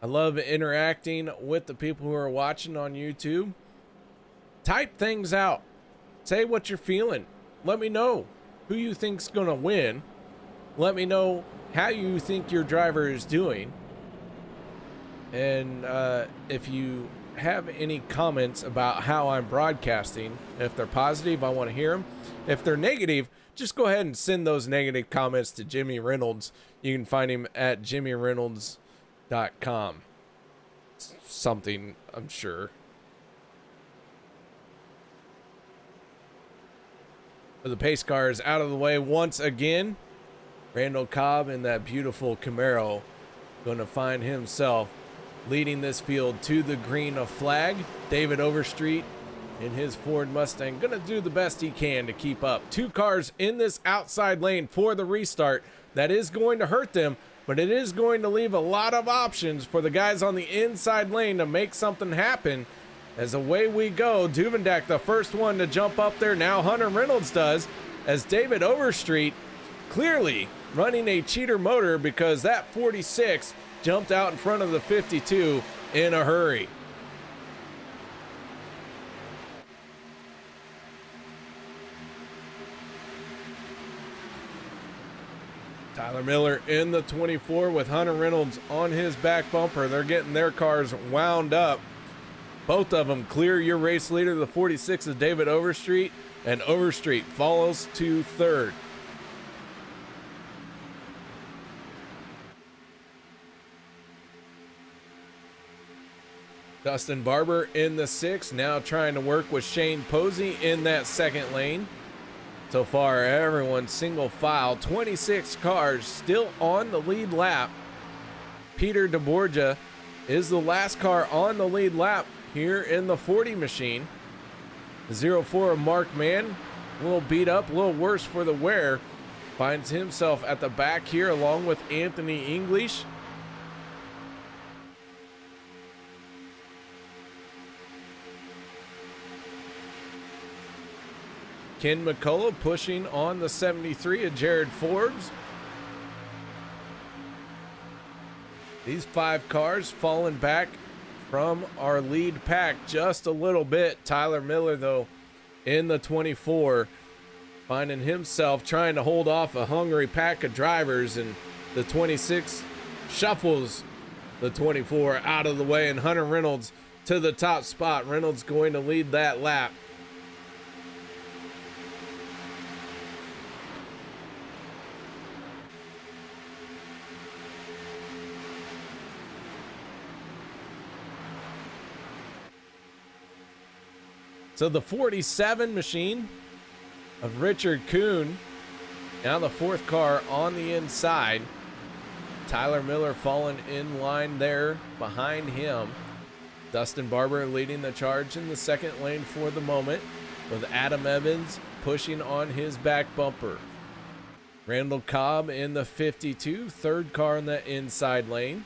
I love interacting with the people who are watching on YouTube. Type things out. Say what you're feeling. Let me know who you think's gonna win. Let me know how you think your driver is doing. And if you have any comments about how I'm broadcasting, if they're positive, I want to hear them. If they're negative, just go ahead and send those negative comments to Jimmy Reynolds. You can find him at jimmyreynolds.com. Something, I'm sure. The pace car is out of the way once again. Randall Cobb in that beautiful Camaro going to find himself leading this field to the green flag. David Overstreet in his Ford Mustang gonna do the best he can to keep up. 2 cars in this outside lane for the restart. That is going to hurt them, but it is going to leave a lot of options for the guys on the inside lane to make something happen. As away we go, Duvendak the first one to jump up there. Now Hunter Reynolds does, as David Overstreet clearly running a cheater motor, because that 46 jumped out in front of the 52 in a hurry. Tyler Miller in the 24 with Hunter Reynolds on his back bumper. They're getting their cars wound up. Both of them clear your race leader. The 46 is David Overstreet, and Overstreet follows to third. Dustin Barber in the 6, now trying to work with Shane Posey in that second lane. So far, everyone's single file. 26 cars still on the lead lap. Peter DeBorgia is the last car on the lead lap here in the 40 machine. The 04 of Mark Mann, a little beat up, a little worse for the wear. finds himself at the back here along with Anthony English. Ken McCullough pushing on the 73 of Jared Forbes. These 5 cars falling back from our lead pack just a little bit. Tyler Miller, though, in the 24, finding himself trying to hold off a hungry pack of drivers, and the 26 shuffles the 24 out of the way, and Hunter Reynolds to the top spot. Reynolds going to lead that lap. So the 47 machine of Richard Kuhn, now the 4th car on the inside. Tyler Miller falling in line there behind him. Dustin Barber leading the charge in the 2nd lane for the moment, with Adam Evans pushing on his back bumper. Randall Cobb in the 52, 3rd car in the inside lane.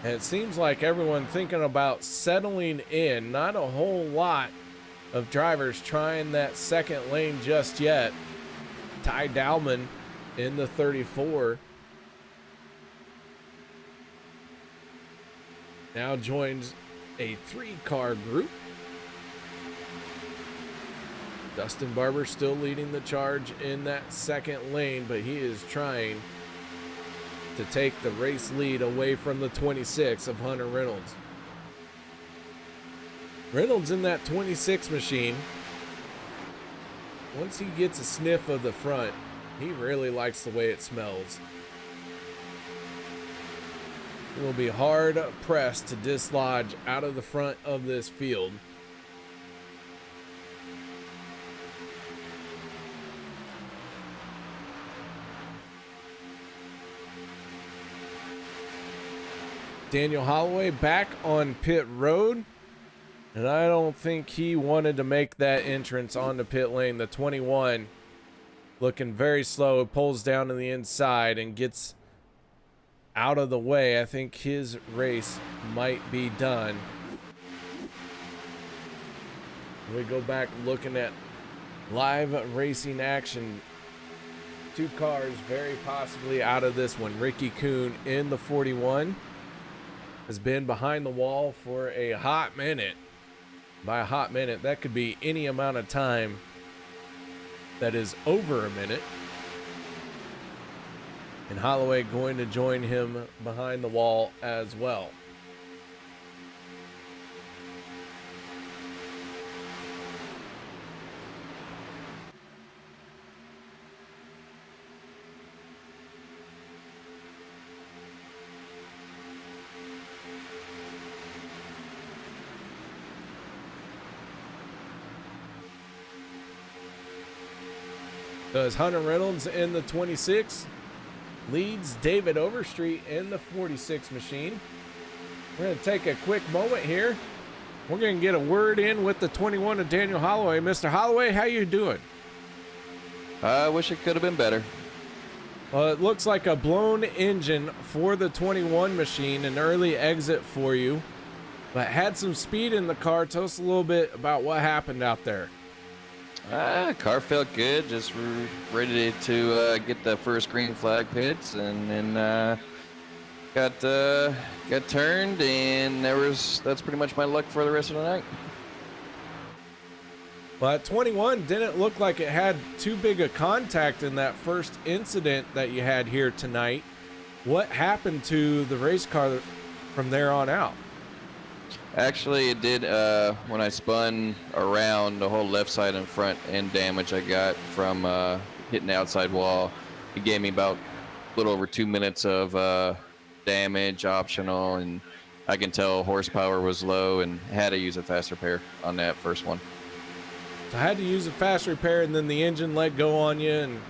And it seems like everyone thinking about settling in. Not a whole lot of drivers trying that 2nd lane just yet. Ty Dowman in the 34 now joins a 3-car group. Dustin Barber still leading the charge in that 2nd lane, but he is trying to take the race lead away from the 26 of Hunter Reynolds. Reynolds in that 26 machine, once he gets a sniff of the front, he really likes the way it smells. He will be hard pressed to dislodge out of the front of this field. Daniel Holloway back on pit road, and I don't think he wanted to make that entrance on the pit lane. The 21 looking very slow. It pulls down to the inside and gets out of the way. I think his race might be done. We go back looking at live racing action. 2 cars very possibly out of this one. Ricky Kuhn in the 41 has been behind the wall for a hot minute. By a hot minute, that could be any amount of time that is over a minute. And Holloway going to join him behind the wall as well. So as Hunter Reynolds in the 26 leads David Overstreet in the 46 machine. We're going to take a quick moment here. We're going to get a word in with the 21 of Daniel Holloway. Mr. Holloway, how you doing? I wish it could have been better. Well, it looks like a blown engine for the 21 machine, an early exit for you, but had some speed in the car. Tell us a little bit about what happened out there. Car felt good, just ready to get the first green flag pits, and then got turned, and that's pretty much my luck for the rest of the night. Well, that 21 didn't look like it had too big a contact in that first incident that you had here tonight. What happened to the race car from there on out? Actually, it did when I spun around the whole left side and front end damage I got from hitting the outside wall. It gave me about a little over 2 minutes of damage optional, and I can tell horsepower was low and had to use a fast repair on that first one. So I had to use a fast repair, and then the engine let go on you, and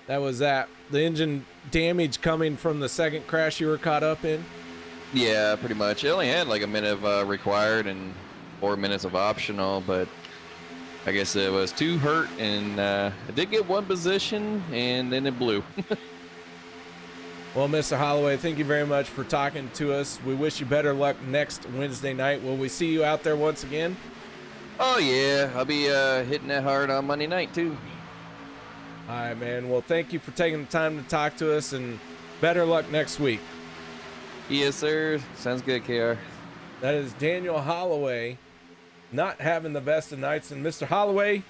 that was that. The engine damage coming from the second crash you were caught up in? Yeah, pretty much. It only had like a minute of required, and 4 minutes of optional, but I guess it was too hurt, and I did get one position, and then it blew. Well, Mr. Holloway, thank you very much for talking to us. We wish you better luck next Wednesday night. Will we see you out there once again? Oh yeah, I'll be hitting that hard on Monday night too. All right, man. Well, thank you for taking the time to talk to us, and better luck next week. Yes, sir. Sounds good, KR. That is Daniel Holloway, not having the best of nights. And Mr. Holloway,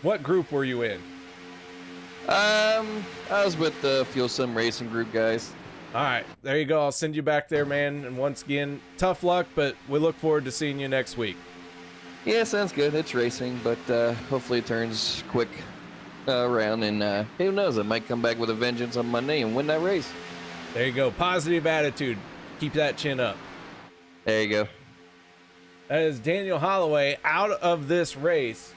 what group were you in? I was with the Fuel Sim Racing Group guys. All right, there you go. I'll send you back there, man. And once again, tough luck, but we look forward to seeing you next week. Yeah, sounds good. It's racing, but hopefully it turns quick around, and who knows? I might come back with a vengeance on Monday and win that race. There you go. Positive attitude. Keep that chin up. There you go. That is Daniel Holloway out of this race.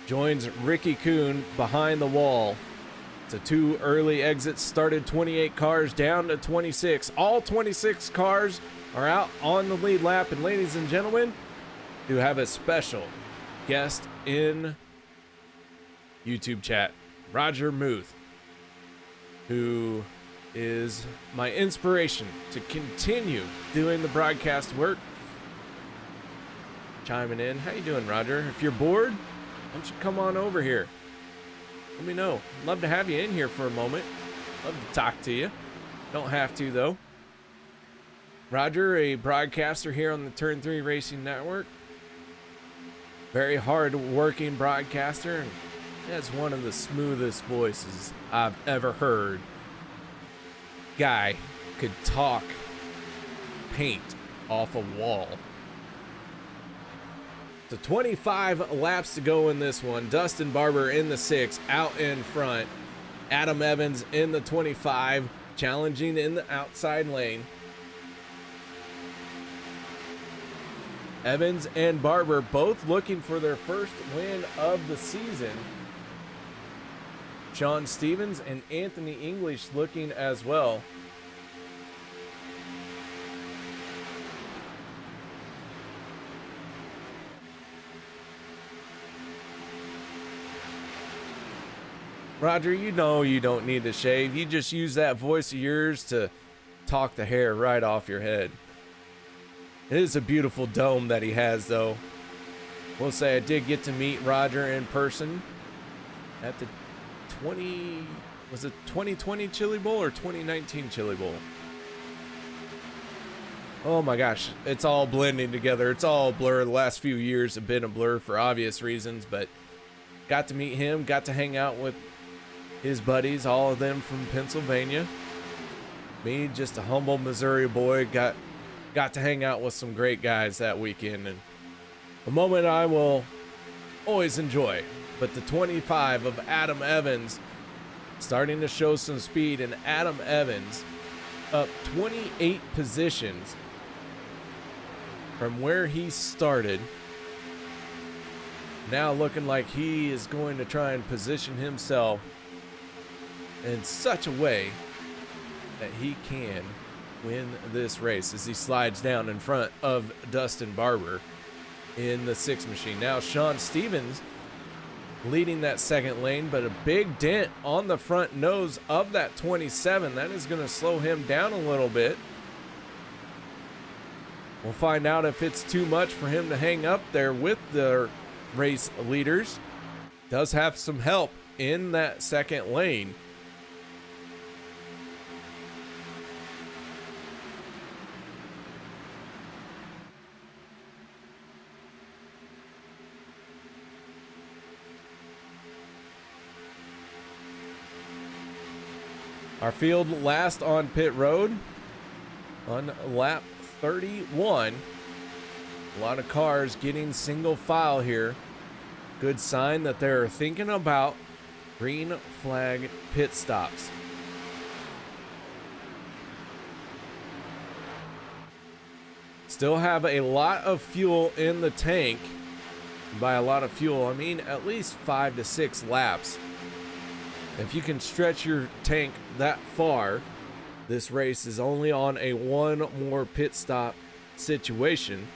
Joins Ricky Kuhn behind the wall. It's a 2 early exits. Started 28 cars down to 26. All 26 cars are out on the lead lap. And ladies and gentlemen, do have a special guest in YouTube chat, Roger Muth, who is my inspiration to continue doing the broadcast work. Chiming in. How you doing, Roger? If you're bored, why don't you come on over here? Let me know. Love to have you in here for a moment. Love to talk to you. Don't have to, though. Roger, a broadcaster here on the Turn 3 Racing Network. Very hard-working broadcaster, and has one of the smoothest voices I've ever heard. Guy could talk paint off a wall. So 25 laps to go in this one. Dustin Barber in the 6, out in front. Adam Evans in the 25, challenging in the outside lane. Evans and Barber both looking for their first win of the season. Sean Stevens and Anthony English looking as well. Roger, you know you don't need to shave. You just use that voice of yours to talk the hair right off your head. It is a beautiful dome that he has, though. We'll say I did get to meet Roger in person at the 2020 Chili Bowl or 2019 Chili Bowl? Oh my gosh, it's all blending together. It's all a blur. The last few years have been a blur for obvious reasons, but got to meet him, got to hang out with his buddies, all of them from Pennsylvania. Me, just a humble Missouri boy, got to hang out with some great guys that weekend, and a moment I will always enjoy. But the 25 of Adam Evans starting to show some speed, and Adam Evans up 28 positions from where he started. Now looking like he is going to try and position himself in such a way that he can win this race as he slides down in front of Dustin Barber in the 6 machine. Now Sean Stevens leading that second lane, but a big dent on the front nose of that 27. That is going to slow him down a little bit. We'll find out if it's too much for him to hang up there with the race leaders. Does have some help in that second lane. Our field last on pit road on lap 31. A lot of cars getting single file here. Good sign that they're thinking about green flag pit stops. Still have a lot of fuel in the tank. By a lot of fuel, I mean at least 5 to 6 laps. If you can stretch your tank that far, this race is only on a 1 more pit stop situation.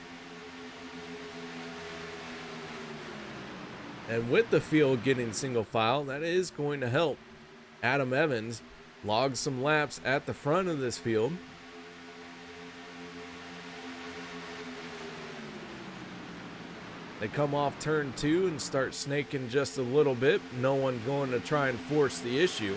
And with the field getting single file, that is going to help Adam Evans log some laps at the front of this field. They come off turn 2 and start snaking just a little bit. No one going to try and force the issue.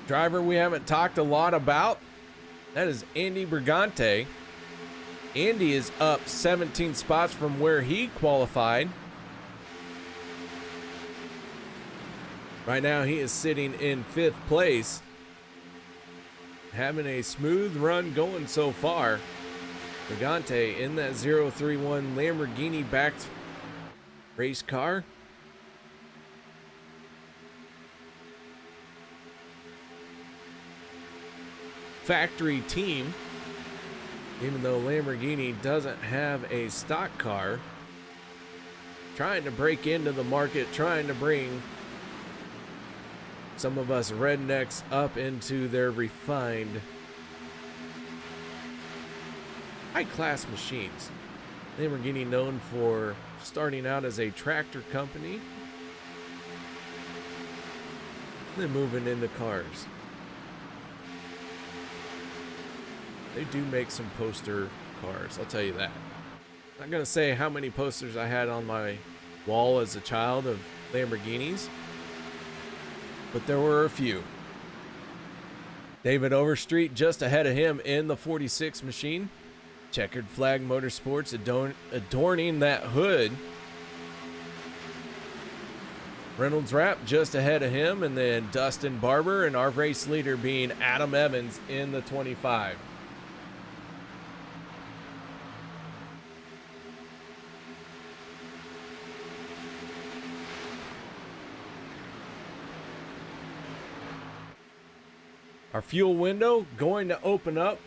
Driver we haven't talked a lot about, that is Andy Brigante. Andy is up 17 spots from where he qualified. Right now he is sitting in 5th place, having a smooth run going so far. Brigante in that 031 Lamborghini backed race car. Factory team, even though Lamborghini doesn't have a stock car, trying to break into the market, trying to bring some of us rednecks up into their refined high-class machines. Lamborghini known for starting out as a tractor company, then moving into cars. They do make some poster cars, I'll tell you that. Not gonna say how many posters I had on my wall as a child of Lamborghinis, but there were a few. David Overstreet just ahead of him in the 46 machine. Checkered Flag Motorsports adorning that hood. Reynolds Wrap just ahead of him, and then Dustin Barber, and our race leader being Adam Evans in the 25. Our fuel window going to open up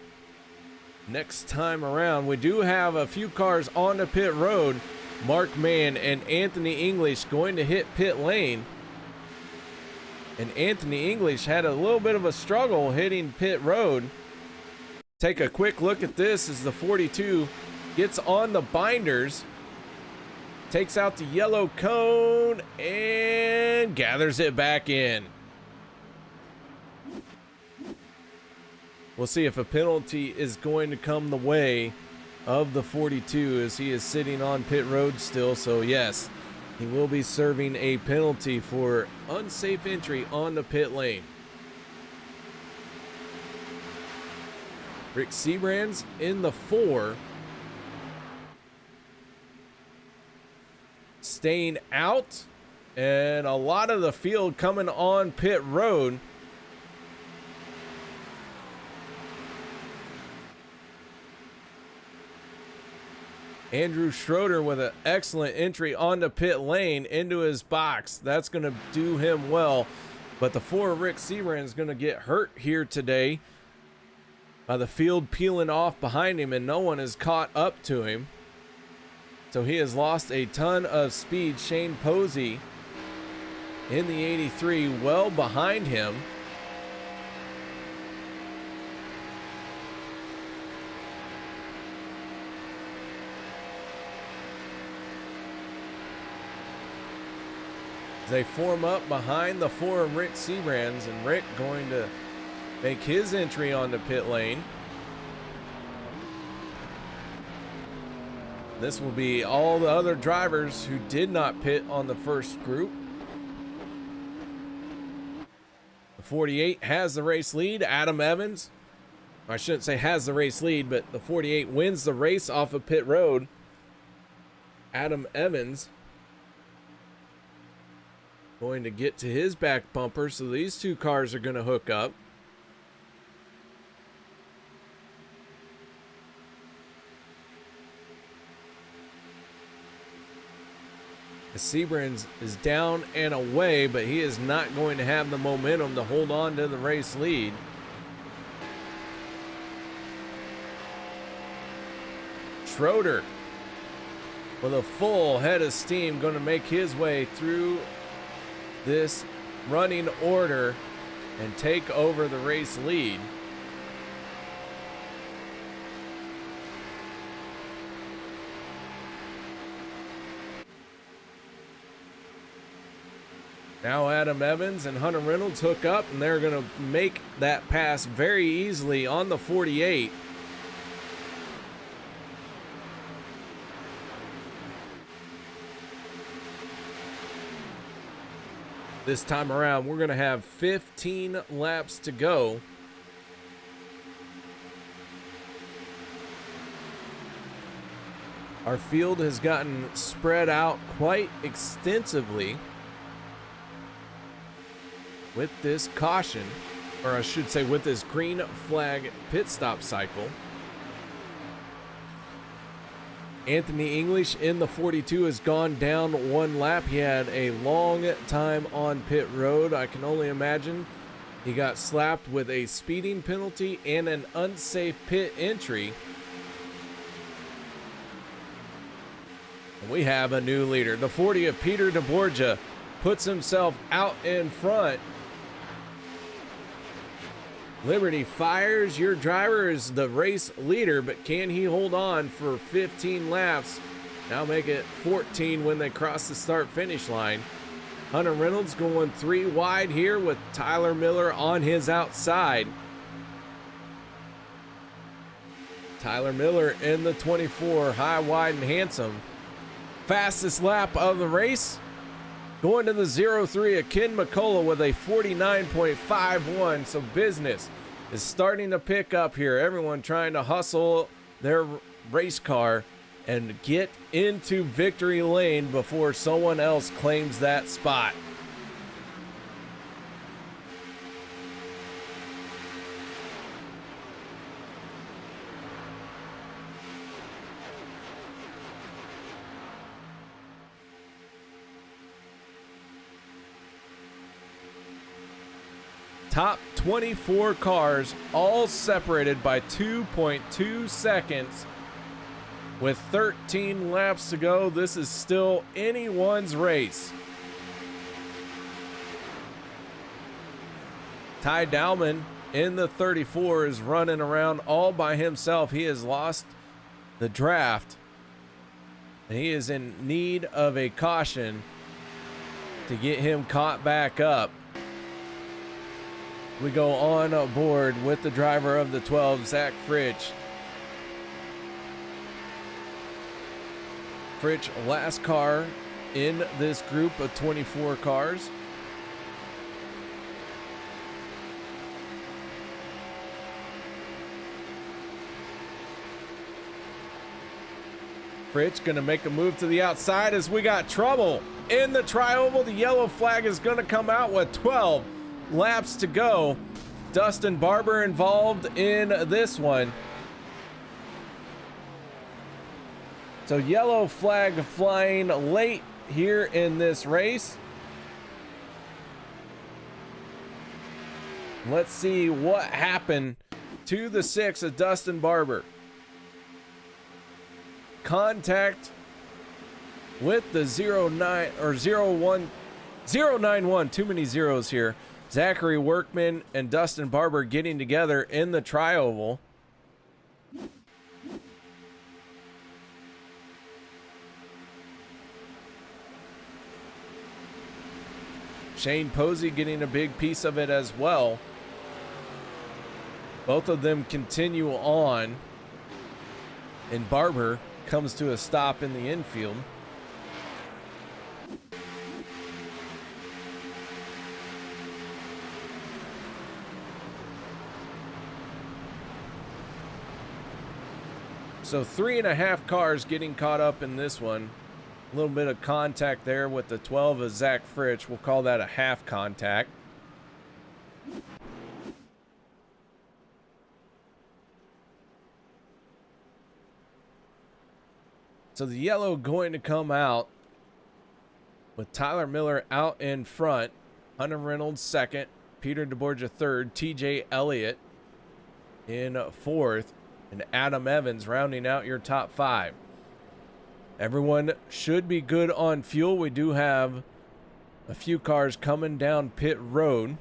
next time around. We do have a few cars on the pit road. Mark Mann and Anthony English going to hit pit lane. And Anthony English had a little bit of a struggle hitting pit road. Take a quick look at this as the 42 gets on the binders, takes out the yellow cone, and gathers it back in. We'll see if a penalty is going to come the way of the 42 as he is sitting on pit road still. So yes, he will be serving a penalty for unsafe entry on the pit lane. Rick Seabrands in the 4. Staying out, and a lot of the field coming on pit road. Andrew Schroeder with an excellent entry onto pit lane into his box. That's going to do him well. But the 4 Rick Seabrand is going to get hurt here today by the field peeling off behind him, and no one has caught up to him. So he has lost a ton of speed. Shane Posey in the 83 well behind him. They form up behind the 4 Rick Seabrands, and Rick going to make his entry onto pit lane. This will be all the other drivers who did not pit on the first group. The 48 has the race lead. Adam Evans, I shouldn't say has the race lead, but the 48 wins the race off of pit road. Adam Evans going to get to his back bumper, so these 2 cars are going to hook up. The Seabrands is down and away, but he is not going to have the momentum to hold on to the race lead. Schroeder with a full head of steam going to make his way through this running order and take over the race lead. Now Adam Evans and Hunter Reynolds hook up, and they're going to make that pass very easily on the 48. This time around, we're going to have 15 laps to go. Our field has gotten spread out quite extensively with this caution, or I should say with this green flag pit stop cycle. Anthony English in the 42 has gone down one lap. He had a long time on pit road. I can only imagine he got slapped with a speeding penalty and an unsafe pit entry. And we have a new leader. The 40 of Peter DeBorgia puts himself out in front. Liberty fires. Your driver is the race leader, but can he hold on for 15 laps? Now make it 14 when they cross the start-finish line. Hunter Reynolds going 3 wide here with Tyler Miller on his outside. Tyler Miller in the 24, high, wide, and handsome. Fastest lap of the race. Going to the 0-3 of Ken McCullough with a 49.51. So business is starting to pick up here. Everyone trying to hustle their race car and get into victory lane before someone else claims that spot. Top 24 cars, all separated by 2.2 seconds. With 13 laps to go, this is still anyone's race. Ty Dowman in the 34 is running around all by himself. He has lost the draft, and he is in need of a caution to get him caught back up. We go on board with the driver of the 12, Zach Fritsch. Fritsch, last car in this group of 24 cars. Fritsch gonna make a move to the outside as we got trouble in the tri-oval. The yellow flag is gonna come out with 12 laps to go. Dustin Barber involved in this one. So yellow flag flying late here in this race. Let's see what happened to the 6 of Dustin Barber. Contact with the 09 or 01 091, too many zeros here. Zachary Workman and Dustin Barber getting together in the tri-oval. Shane Posey getting a big piece of it as well. Both of them continue on, and Barber comes to a stop in the infield. So 3.5 cars getting caught up in this one. A little bit of contact there with the 12 of Zach Fritsch. We'll call that a half contact. So the yellow going to come out with Tyler Miller out in front, Hunter Reynolds second, Peter DeBorgia third, TJ Elliott in fourth, and Adam Evans rounding out your top 5. Everyone should be good on fuel. We do have A few cars coming down pit road.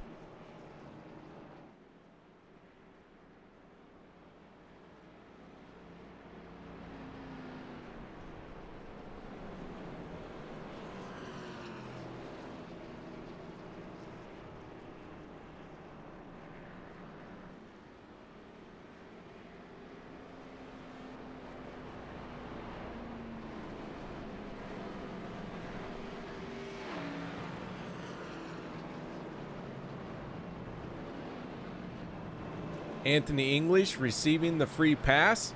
Anthony English receiving the free pass.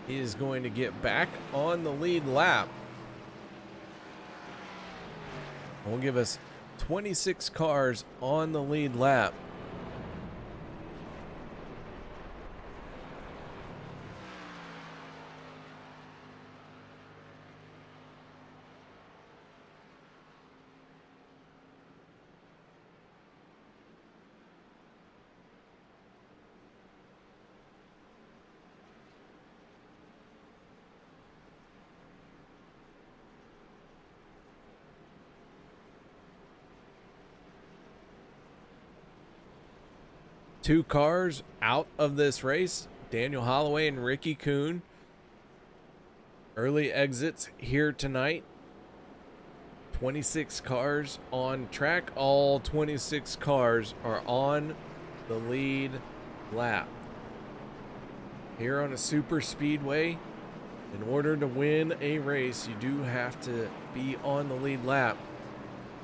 He is going to get back on the lead lap. Will give us 26 cars on the lead lap. Two cars out of this race, Daniel Holloway and Ricky Kuhn. Early exits here tonight. 26 cars on track. All 26 cars are on the lead lap. Here on a super speedway, in order to win a race, you do have to be on the lead lap.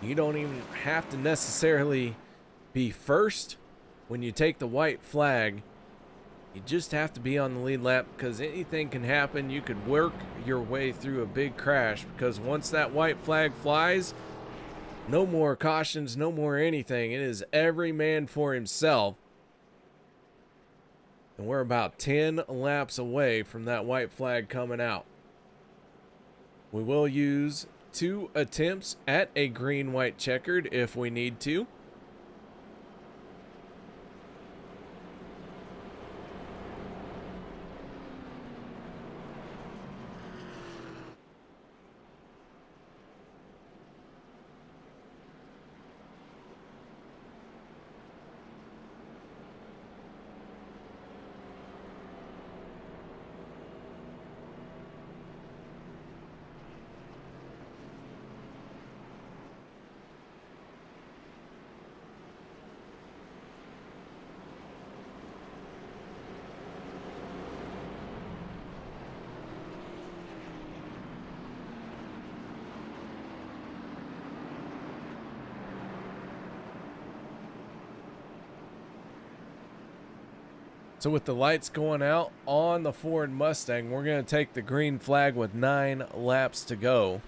You don't even have to necessarily be first. When you take the white flag, you just have to be on the lead lap, because anything can happen. You could work your way through a big crash, because once that white flag flies, no more cautions, no more anything. It is every man for himself. And we're about 10 laps away from that white flag coming out. We will use 2 attempts at a green-white checkered if we need to. So with the lights going out on the Ford Mustang, we're going to take the green flag with 9 laps to go.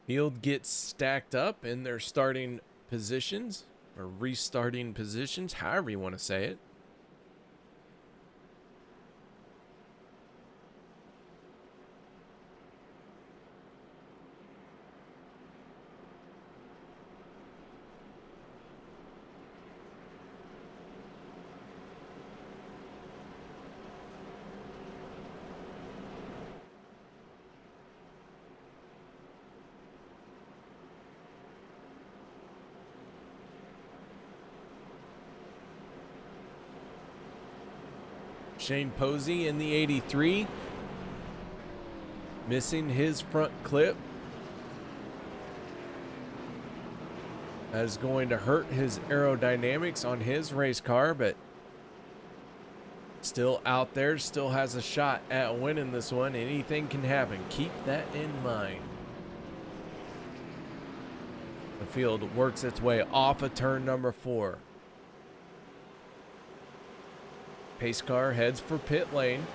Field gets stacked up in their starting positions, or restarting positions, however you want to say it. Shane Posey in the 83, missing his front clip. That is going to hurt his aerodynamics on his race car, but still out there, still has a shot at winning this one. Anything can happen. Keep that in mind. The field works its way off of turn number 4. Pace car heads for pit lane.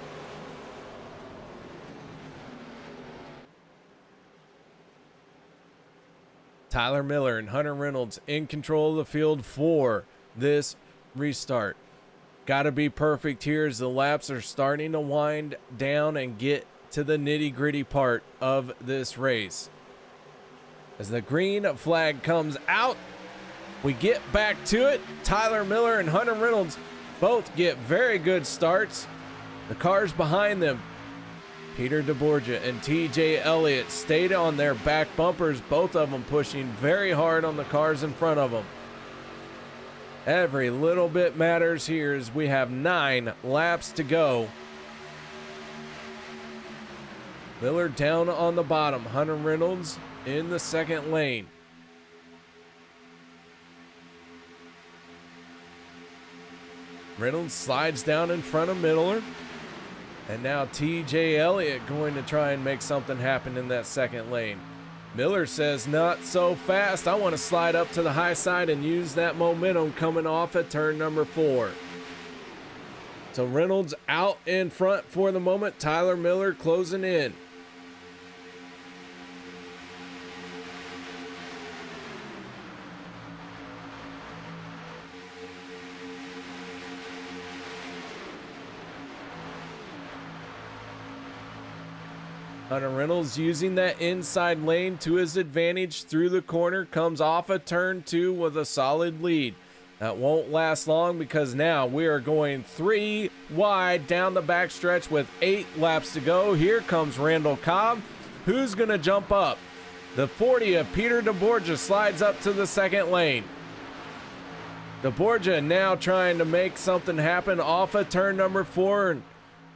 Tyler Miller and Hunter Reynolds in control of the field for this restart. Got to be perfect here as the laps are starting to wind down and get to the nitty-gritty part of this race. As the green flag comes out, We get back to it. Tyler Miller and Hunter Reynolds both get very good starts. The cars behind them, Peter DeBorgia and TJ Elliott, stayed on their back bumpers, both of them pushing very hard on the cars in front of them. Every little bit matters here as we have 9 laps to go. Miller down on the bottom, Hunter Reynolds in the second lane. Reynolds slides down in front of Miller. And now TJ Elliott going to try and make something happen in that second lane. Miller says, not so fast. I want to slide up to the high side and use that momentum coming off at turn number 4. So Reynolds out in front for the moment. Tyler Miller closing in. Hunter Reynolds using that inside lane to his advantage through the corner, comes off a turn 2 with a solid lead. That won't last long because now we are going 3 wide down the backstretch with 8 laps to go. Here comes Randall Cobb. Who's going to jump up? The 40 of Peter DeBorgia slides up to the second lane. DeBorgia now trying to make something happen off of turn number 4.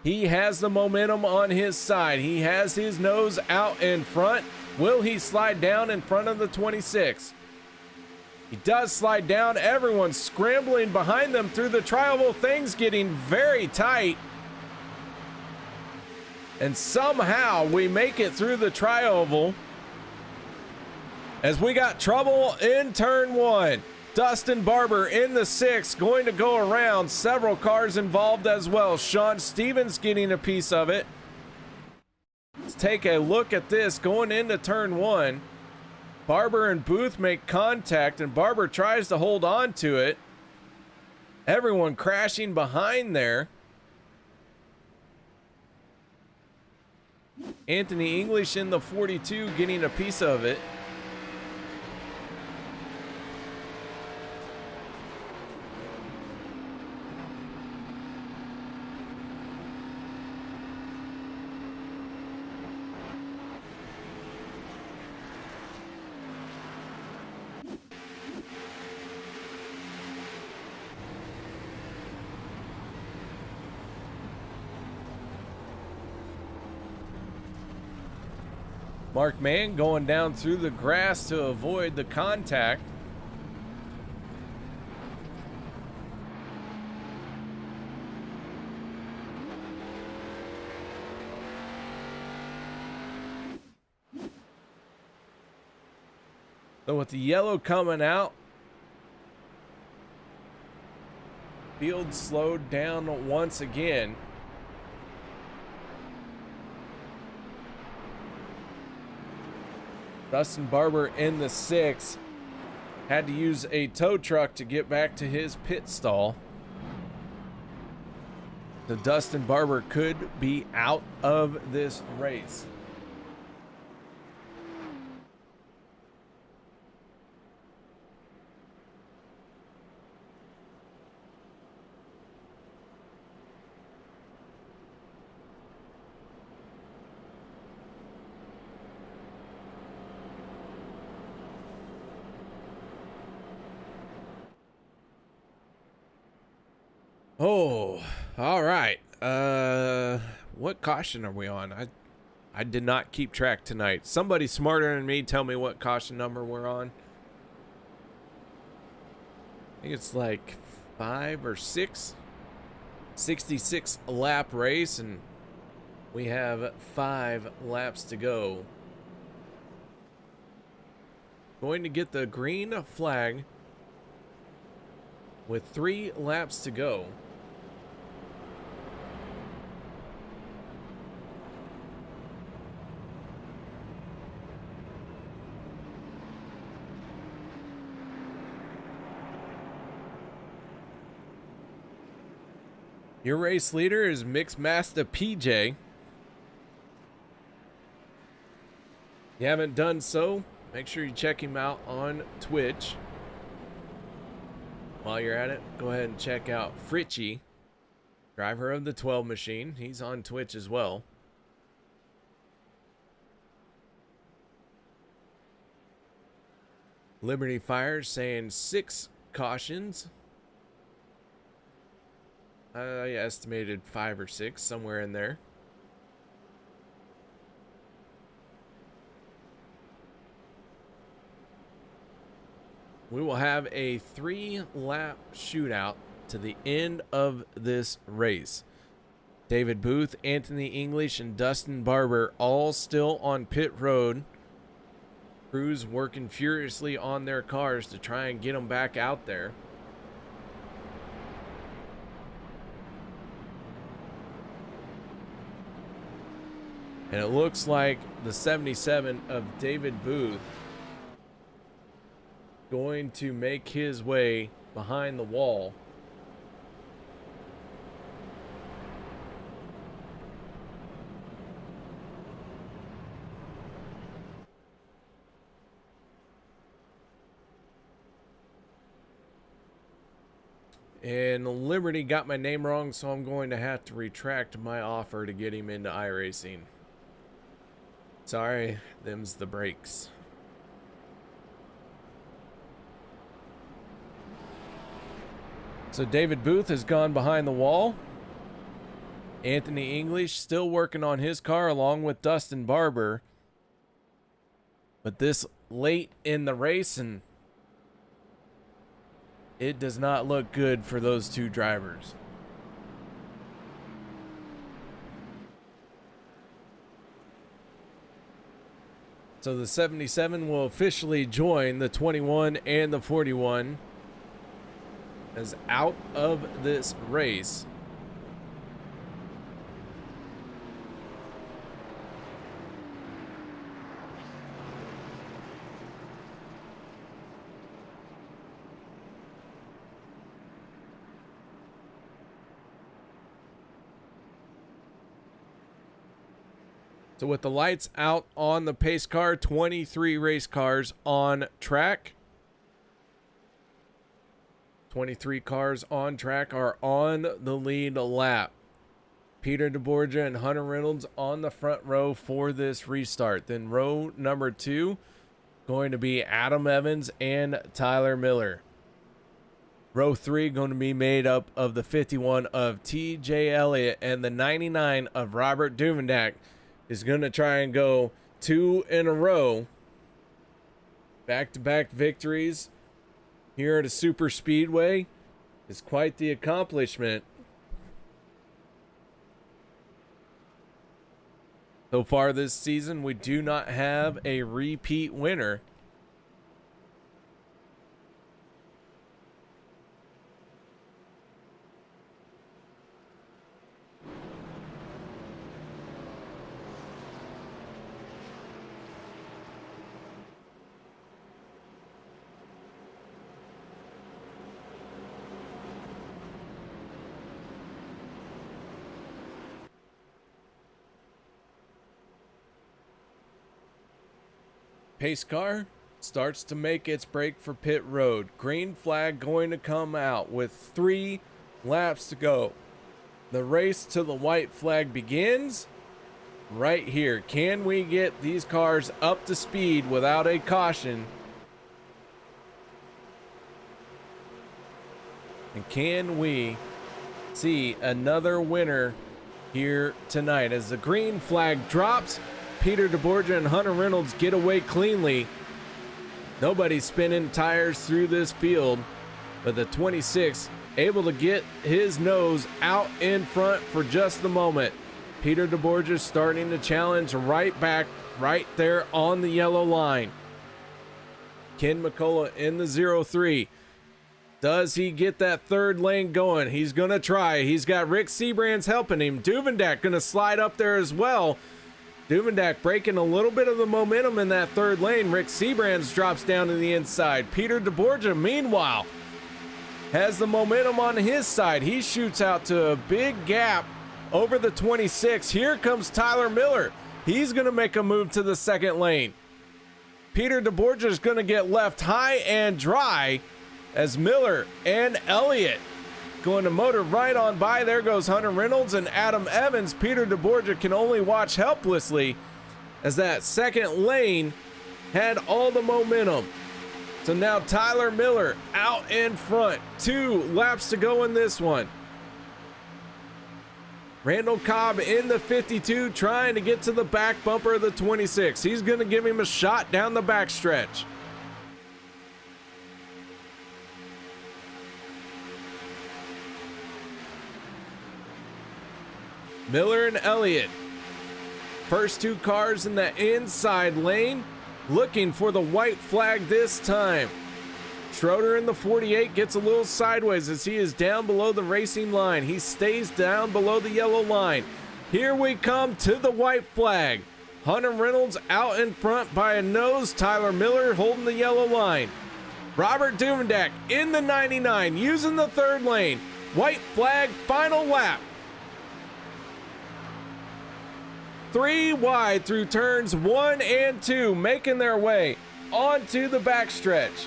He has the momentum on his side. He has his nose out in front. Will he slide down in front of the 26? He does slide down. Everyone's scrambling behind them through the tri-oval. Things getting very tight. And somehow we make it through the tri-oval as we got trouble in turn 1. Dustin Barber in the 6th, going to go around. Several cars involved as well. Sean Stevens getting a piece of it. Let's take a look at this going into turn 1. Barber and Booth make contact, and Barber tries to hold on to it. Everyone crashing behind there. Anthony English in the 42 getting a piece of it. Mark Mann going down through the grass to avoid the contact. So with the yellow coming out, field slowed down once again. Dustin Barber in the 6th had to use a tow truck to get back to his pit stall. So Dustin Barber could be out of this race. Oh, all right. What caution are we on? I did not keep track tonight. Somebody smarter than me tell me what caution number we're on. I think it's like 5 or 6. 66 lap race, and we have 5 laps to go. Going to get the green flag with 3 laps to go. Your race leader is Mixmaster PJ. If you haven't done so, make sure you check him out on Twitch. While you're at it, go ahead and check out Fritchie, driver of the 12 machine. He's on Twitch as well. Liberty Fire saying 6 cautions. I estimated 5 or 6, somewhere in there. We will have a 3-lap shootout to the end of this race. David Booth, Anthony English, and Dustin Barber all still on pit road. Crews working furiously on their cars to try and get them back out there. And it looks like the 77 of David Booth going to make his way behind the wall. And Liberty got my name wrong, so I'm going to have to retract my offer to get him into iRacing. Sorry, them's the breaks. So David Booth has gone behind the wall. Anthony English still working on his car along with Dustin Barber. But this late in the race, and it does not look good for those two drivers. So the 77 will officially join the 21 and the 41 as out of this race. So with the lights out on the pace car, 23 race cars on track. 23 cars on track are on the lead lap. Peter DeBorgia and Hunter Reynolds on the front row for this restart. Then row number 2 going to be Adam Evans and Tyler Miller. Row 3 going to be made up of the 51 of TJ Elliott, and the 99 of Robert Duvendak is going to try and go 2 in a row. Back-to-back victories here at a Superspeedway is quite the accomplishment. So far this season, we do not have a repeat winner. Pace car starts to make its break for pit road. Green flag going to come out with 3 laps to go. The race to the white flag begins right here. Can we get these cars up to speed without a caution? And can we see another winner here tonight? As the green flag drops, Peter DeBorgia and Hunter Reynolds get away cleanly. Nobody's spinning tires through this field, but the 26 able to get his nose out in front for just the moment. Peter DeBorgia starting to challenge right back, right there on the yellow line. Ken McCullough in the 03. Does he get that third lane going? He's going to try. He's got Rick Sebrands helping him. Duvendak going to slide up there as well. Duvendak breaking a little bit of the momentum in that third lane. Rick Sebrands drops down to the inside. Peter DeBorgia, meanwhile, has the momentum on his side. He shoots out to a big gap over the 26. Here comes Tyler Miller. He's going to make a move to the second lane. Peter DeBorgia is going to get left high and dry as Miller and Elliott going to motor right on by. There goes Hunter Reynolds and Adam Evans. Peter DeBorgia can only watch helplessly as that second lane had all the momentum. So now Tyler Miller out in front. 2 laps to go in this one. Randall Cobb in the 52 trying to get to the back bumper of the 26. He's going to give him a shot down the backstretch. Miller and Elliott, first 2 cars in the inside lane, looking for the white flag this time. Schroeder in the 48 gets a little sideways as he is down below the racing line. He stays down below the yellow line. Here we come to the white flag. Hunter Reynolds out in front by a nose. Tyler Miller holding the yellow line. Robert Duvendak in the 99 using the 3rd lane. White flag, final lap. 3 wide through turns 1 and 2, making their way onto the backstretch.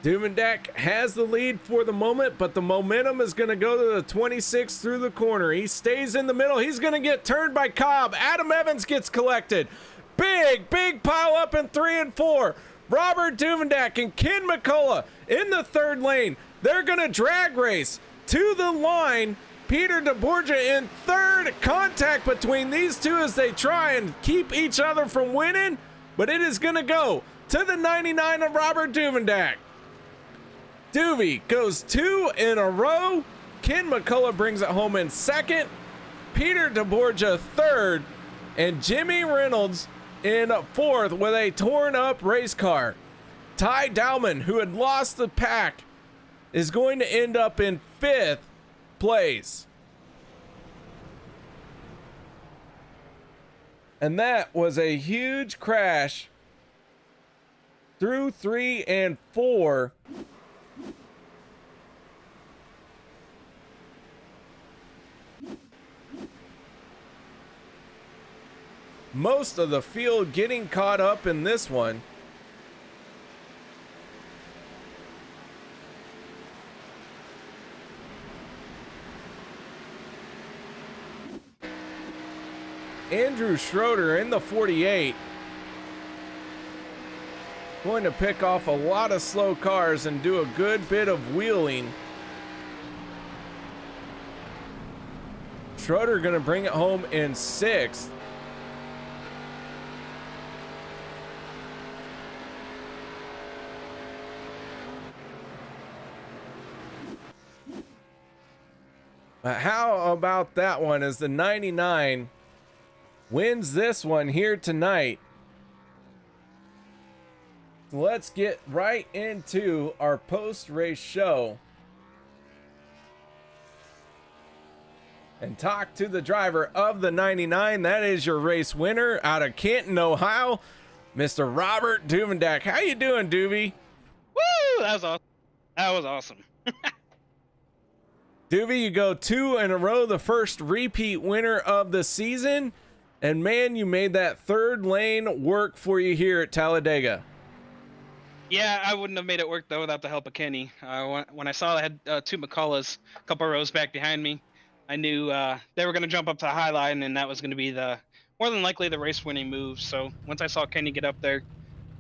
Duvendak has the lead for the moment, but the momentum is going to go to the 26 through the corner. He stays in the middle. He's going to get turned by Cobb. Adam Evans gets collected. Big pile up in 3 and 4. Robert Duvendak and Ken McCullough in the 3rd lane. They're going to drag race to the line. Peter DeBorgia in 3rd. Contact between these 2 as they try and keep each other from winning, but it is going to go to the 99 of Robert Duvendak. Doovie goes 2 in a row. Ken McCullough brings it home in 2nd. Peter DeBorgia 3rd. And Jimmy Reynolds in 4th with a torn up race car. Ty Dowman, who had lost the pack, is going to end up in 5th place. And that was a huge crash through 3 and 4. Most of the field getting caught up in this one. Andrew Schroeder in the 48. Going to pick off a lot of slow cars and do a good bit of wheeling. Schroeder going to bring it home in 6th. But how about that one as the 99 wins this one here tonight? So let's get right into our post-race show and talk to the driver of the 99. That is your race winner out of Canton, Ohio, Mr. Robert Duvendak. How you doing, Doovie? Woo! That was awesome. That was awesome. Doovie, you go 2 in a row, the first repeat winner of the season. And man, you made that 3rd lane work for you here at Talladega. Yeah, I wouldn't have made it work though without the help of Kenny. When I saw I had 2 McCulloughs a couple rows back behind me, I knew they were going to jump up to the high line, and that was going to be more than likely the race-winning move. So once I saw Kenny get up there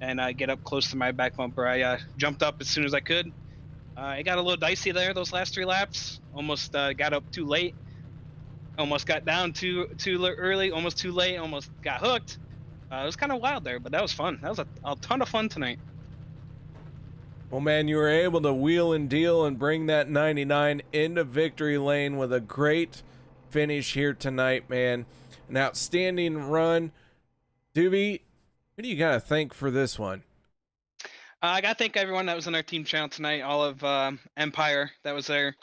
and get up close to my back bumper, I jumped up as soon as I could. It got a little dicey there those last 3 laps. Almost got up too late. Almost got down too early. Almost too late. Almost got hooked. It was kind of wild there, but that was fun. That was a ton of fun tonight. Well, man, you were able to wheel and deal and bring that 99 into victory lane with a great finish here tonight, man. An outstanding run. Doovie, who do you got to thank for this one? I got to thank everyone that was on our team channel tonight. All of Empire that was there.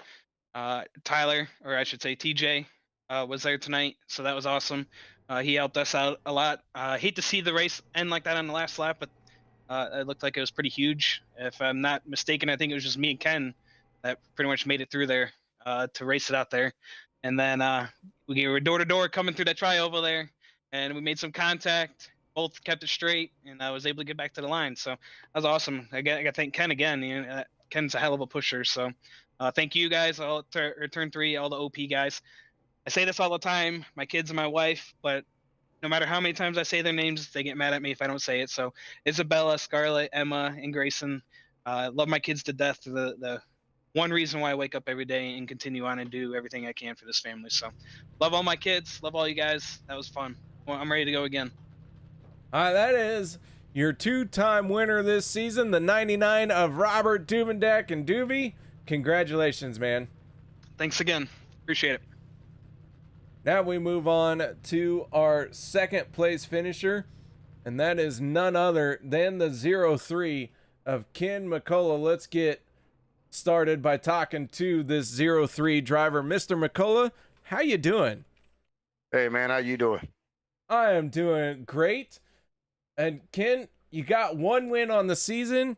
Tyler, or I should say TJ, was there tonight, so that was awesome. He helped us out a lot. Hate to see the race end like that on the last lap, but it looked like it was pretty huge. If I'm not mistaken, I think it was just me and Ken that pretty much made it through there to race it out there. and then we were door to door coming through that tri-oval there, and we made some contact. Both kept it straight, and I was able to get back to the line. So that was awesome. I got to thank Ken again. Ken's a hell of a pusher. So thank you guys, all turn 3, all the OP guys. I say this all the time, my kids and my wife, but no matter how many times I say their names, they get mad at me if I don't say it. So Isabella, Scarlett, Emma, and Grayson. Love my kids to death. The one reason why I wake up every day and continue on and do everything I can for this family. So love all my kids. Love all you guys. That was fun. Well, I'm ready to go again. That is your 2-time winner this season, the 99 of Robert Duvendeck and Doovie. Congratulations, man. Thanks again. Appreciate it. Now we move on to our second place finisher, and that is none other than the 03 of Ken McCullough. Let's get started by talking to this 03 driver. Mr. McCullough, how you doing? Hey, man, how you doing? I am doing great. And Ken, you got one win on the season.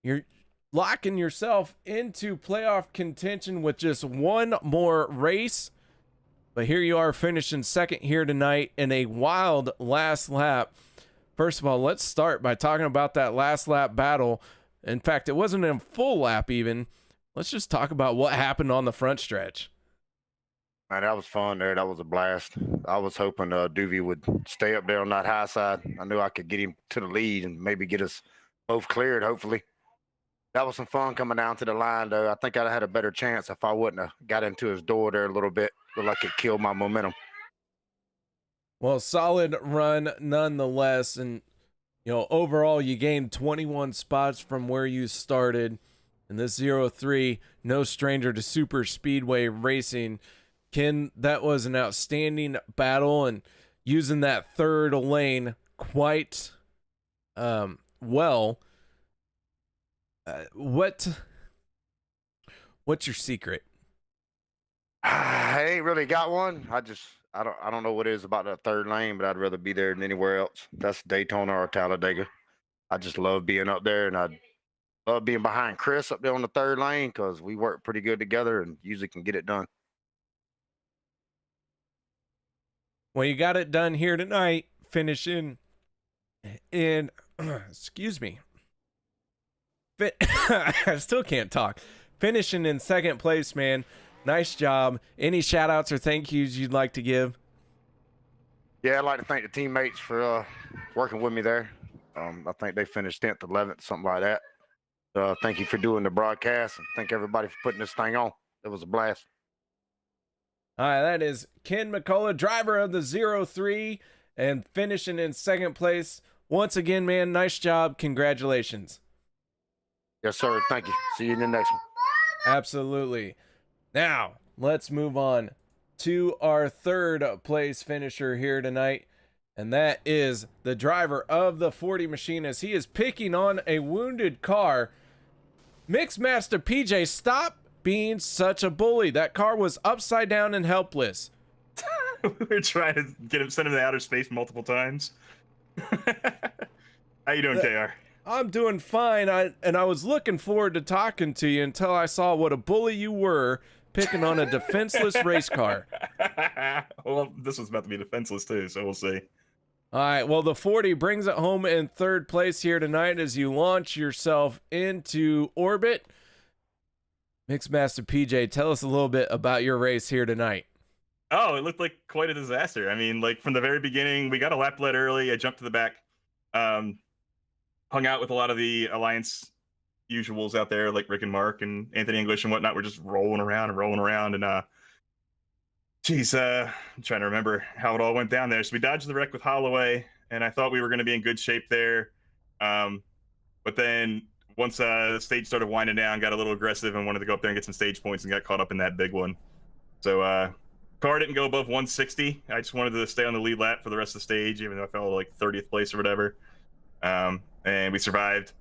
You're locking yourself into playoff contention with just one more race. But here you are finishing second here tonight in a wild last lap. First of all, let's start by talking about that last lap battle. In fact, it wasn't a full lap even. Let's just talk about what happened on the front stretch. Man, that was fun there. That was a blast. I was hoping Doovie would stay up there on that high side. I knew I could get him to the lead and maybe get us both cleared, hopefully. That was some fun coming down to the line, though. I think I'd have had a better chance if I wouldn't have got into his door there a little bit. Looked like it killed my momentum. Well, solid run nonetheless. And, you know, overall, you gained 21 spots from where you started. And this 03, no stranger to Superspeedway racing. Ken, that was an outstanding battle, and using that third lane quite well. What's your secret? I ain't really got one. I don't know what it is about that third lane, but I'd rather be there than anywhere else. That's Daytona or Talladega. I just love being up there, and I love being behind Chris up there on the third lane because we work pretty good together and usually can get it done. Well, you got it done here tonight, finishing in, excuse me. I still can't talk. Finishing in second place, man. Nice job. Any shout outs or thank yous you'd like to give? Yeah, I'd like to thank the teammates for working with me there. I think they finished 10th, 11th, something like that. Thank you for doing the broadcast, and thank everybody for putting this thing on. It was a blast. All right, that is Ken McCullough, driver of the 03, and finishing in second place. Once again, man, nice job. Congratulations. Yes, sir. Thank you. See you in the next one. Absolutely. Now, let's move on to our third place finisher here tonight, and that is the driver of the 40 machine as he is picking on a wounded car. Mixmaster PJ, stop being such a bully. That car was upside down and helpless. We were trying to send him to outer space multiple times. How you doing, KR? I'm doing fine. I was looking forward to talking to you until I saw what a bully you were picking on a defenseless race car. Well, this was about to be defenseless too, so we'll see. All right, well, the 40 brings it home in third place here tonight as you launch yourself into orbit. Mixmaster PJ, tell us a little bit about your race here tonight. Oh, it looked like quite a disaster. I mean, like from the very beginning, we got a lap lead early. I jumped to the back, hung out with a lot of the Alliance usuals out there, like Rick and Mark and Anthony English and whatnot. We're just rolling around. And geez, I'm trying to remember how it all went down there. So we dodged the wreck with Holloway, and I thought we were going to be in good shape there. But then once the stage started winding down, got a little aggressive and wanted to go up there and get some stage points and got caught up in that big one. So car didn't go above 160. I just wanted to stay on the lead lap for the rest of the stage, even though I fell like 30th place or whatever. And we survived.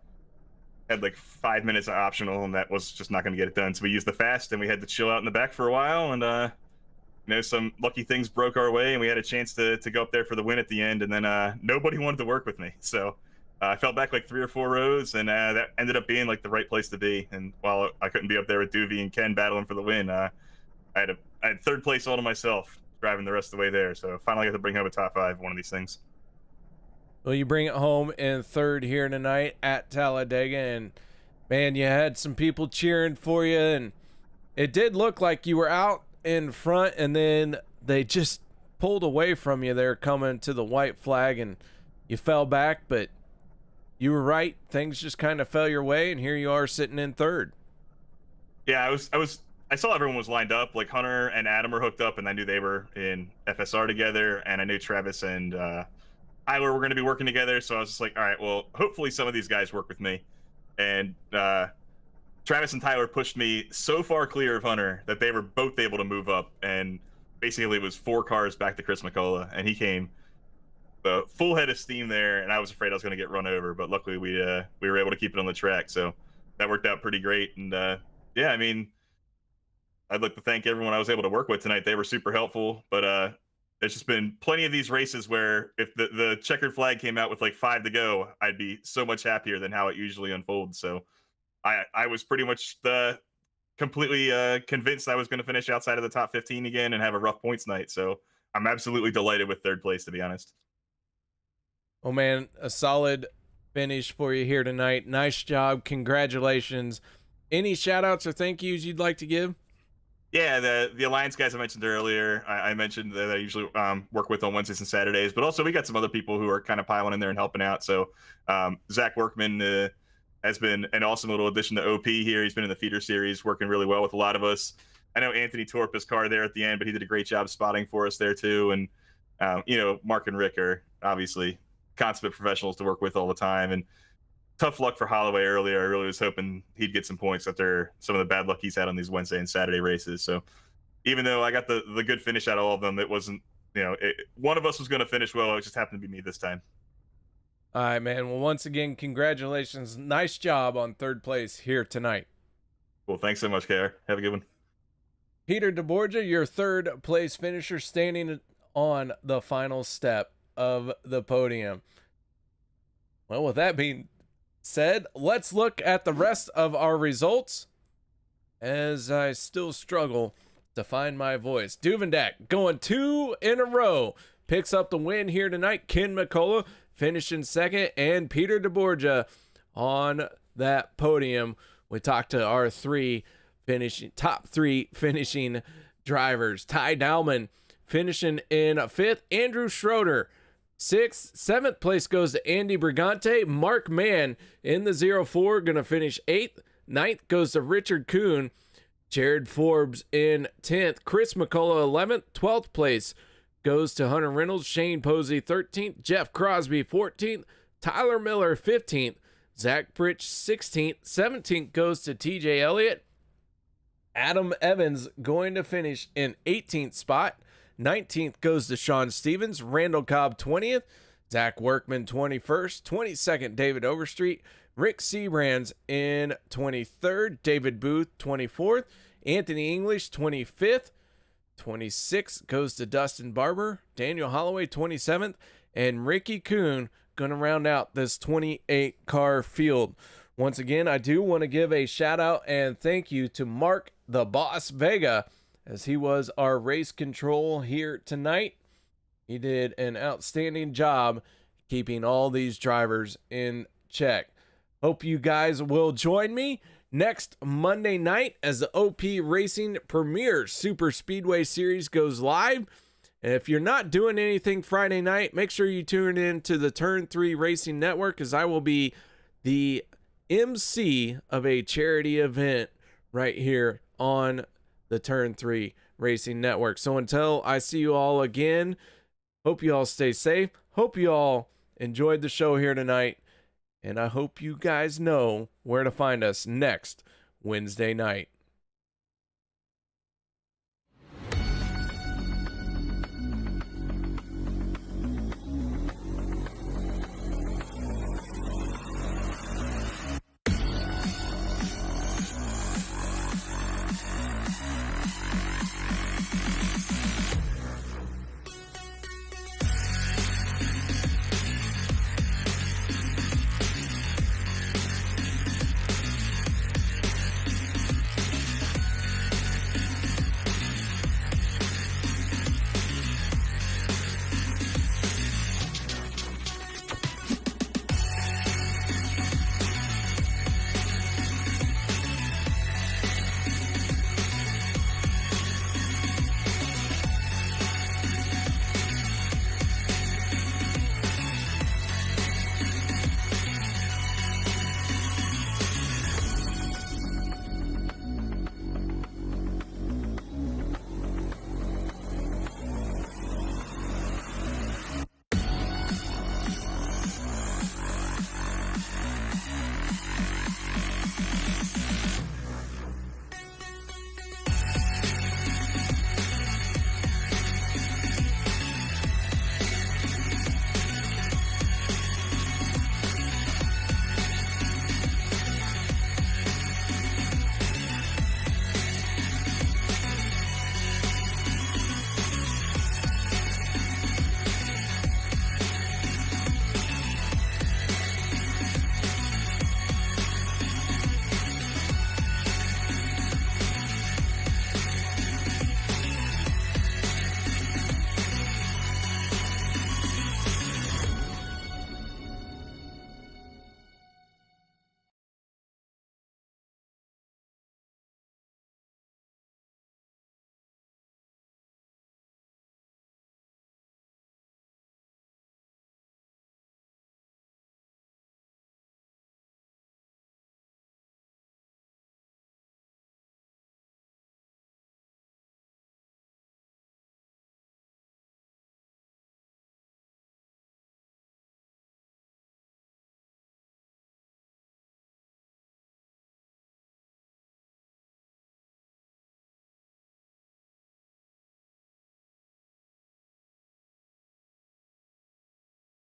Had like 5 minutes optional, and that was just not going to get it done. So we used the fast, and we had to chill out in the back for a while. And you know, some lucky things broke our way, and we had a chance to go up there for the win at the end. And then nobody wanted to work with me, so I fell back like 3 or 4 rows, and that ended up being like the right place to be. And while I couldn't be up there with Doovie and Ken battling for the win, I had I had third place all to myself driving the rest of the way there. So finally got to bring home a top 5 one of these things. Well, you bring it home in third here tonight at Talladega, and man, you had some people cheering for you, and it did look like you were out in front, and then they just pulled away from you there coming to the white flag, and you fell back, but you were right. Things just kind of fell your way, and here you are sitting in third. Yeah, I saw everyone was lined up. Like Hunter and Adam were hooked up, and I knew they were in FSR together, and I knew Travis and Tyler were going to be working together. So I was just like, all right, well, hopefully some of these guys work with me. And Travis and Tyler pushed me so far clear of Hunter that they were both able to move up. And basically it was 4 cars back to Chris McCullough, and he came the full head of steam there. And I was afraid I was going to get run over, but luckily we were able to keep it on the track. So that worked out pretty great. And yeah, I mean, I'd like to thank everyone I was able to work with tonight. They were super helpful, but there's just been plenty of these races where if the checkered flag came out with like 5 to go, I'd be so much happier than how it usually unfolds. So I was pretty much completely convinced I was going to finish outside of the top 15 again and have a rough points night. So I'm absolutely delighted with third place, to be honest. Oh man, a solid finish for you here tonight. Nice job. Congratulations. Any shout outs or thank yous you'd like to give? Yeah, the Alliance guys I mentioned earlier. I mentioned that I usually work with on Wednesdays and Saturdays, but also we got some other people who are kind of piling in there and helping out. So Zach Workman has been an awesome little addition to OP here. He's been in the feeder series, working really well with a lot of us. I know Anthony tore up his car there at the end, but he did a great job spotting for us there too. And Mark and Rick are obviously consummate professionals to work with all the time. And tough luck for Holloway earlier. I really was hoping he'd get some points after some of the bad luck he's had on these Wednesday and Saturday races. So even though I got the good finish out of all of them, it wasn't, one of us was going to finish well. It just happened to be me this time. All right, man. Well, once again, congratulations. Nice job on third place here tonight. Well, thanks so much, KR. Have a good one. Peter DeBorgia, your third place finisher, standing on the final step of the podium. Well, with that being said, let's look at the rest of our results as I still struggle to find my voice. Duvendak going 2 in a row, picks up the win here tonight. Ken McCullough finishing second, and Peter DeBorgia on that podium. We talked to our top three finishing drivers. Ty Dowman finishing in 5th. Andrew Schroeder 6th. 7th place goes to Andy Brigante. Mark Mann in the 04 gonna finish 8th. 9th goes to Richard Kuhn. Jared Forbes in 10th. Chris McCullough 11th. 12th place goes to Hunter Reynolds. Shane Posey 13th. Jeff Crosby 14th. Tyler Miller 15th. Zach Pritch 16th. 17th goes to TJ Elliott. Adam Evans going to finish in 18th spot. 19th goes to Sean Stevens. Randall Cobb 20th. Zach Workman 21st. 22nd, David Overstreet. Rick Seabrands in 23rd. David Booth 24th. Anthony English 25th. 26th goes to Dustin Barber. Daniel Holloway 27th. And Ricky Kuhn going to round out this 28 car field. Once again, I do want to give a shout out and thank you to Mark the Boss Vega, as he was our race control here tonight. He did an outstanding job keeping all these drivers in check. Hope you guys will join me next Monday night as the OP Racing Premier Superspeedway Series goes live. And if you're not doing anything Friday night, make sure you tune in to the Turn 3 Racing Network, as I will be the MC of a charity event right here on the Turn 3 Racing Network. So until I see you all again, hope you all stay safe. Hope you all enjoyed the show here tonight. And I hope you guys know where to find us next Wednesday night.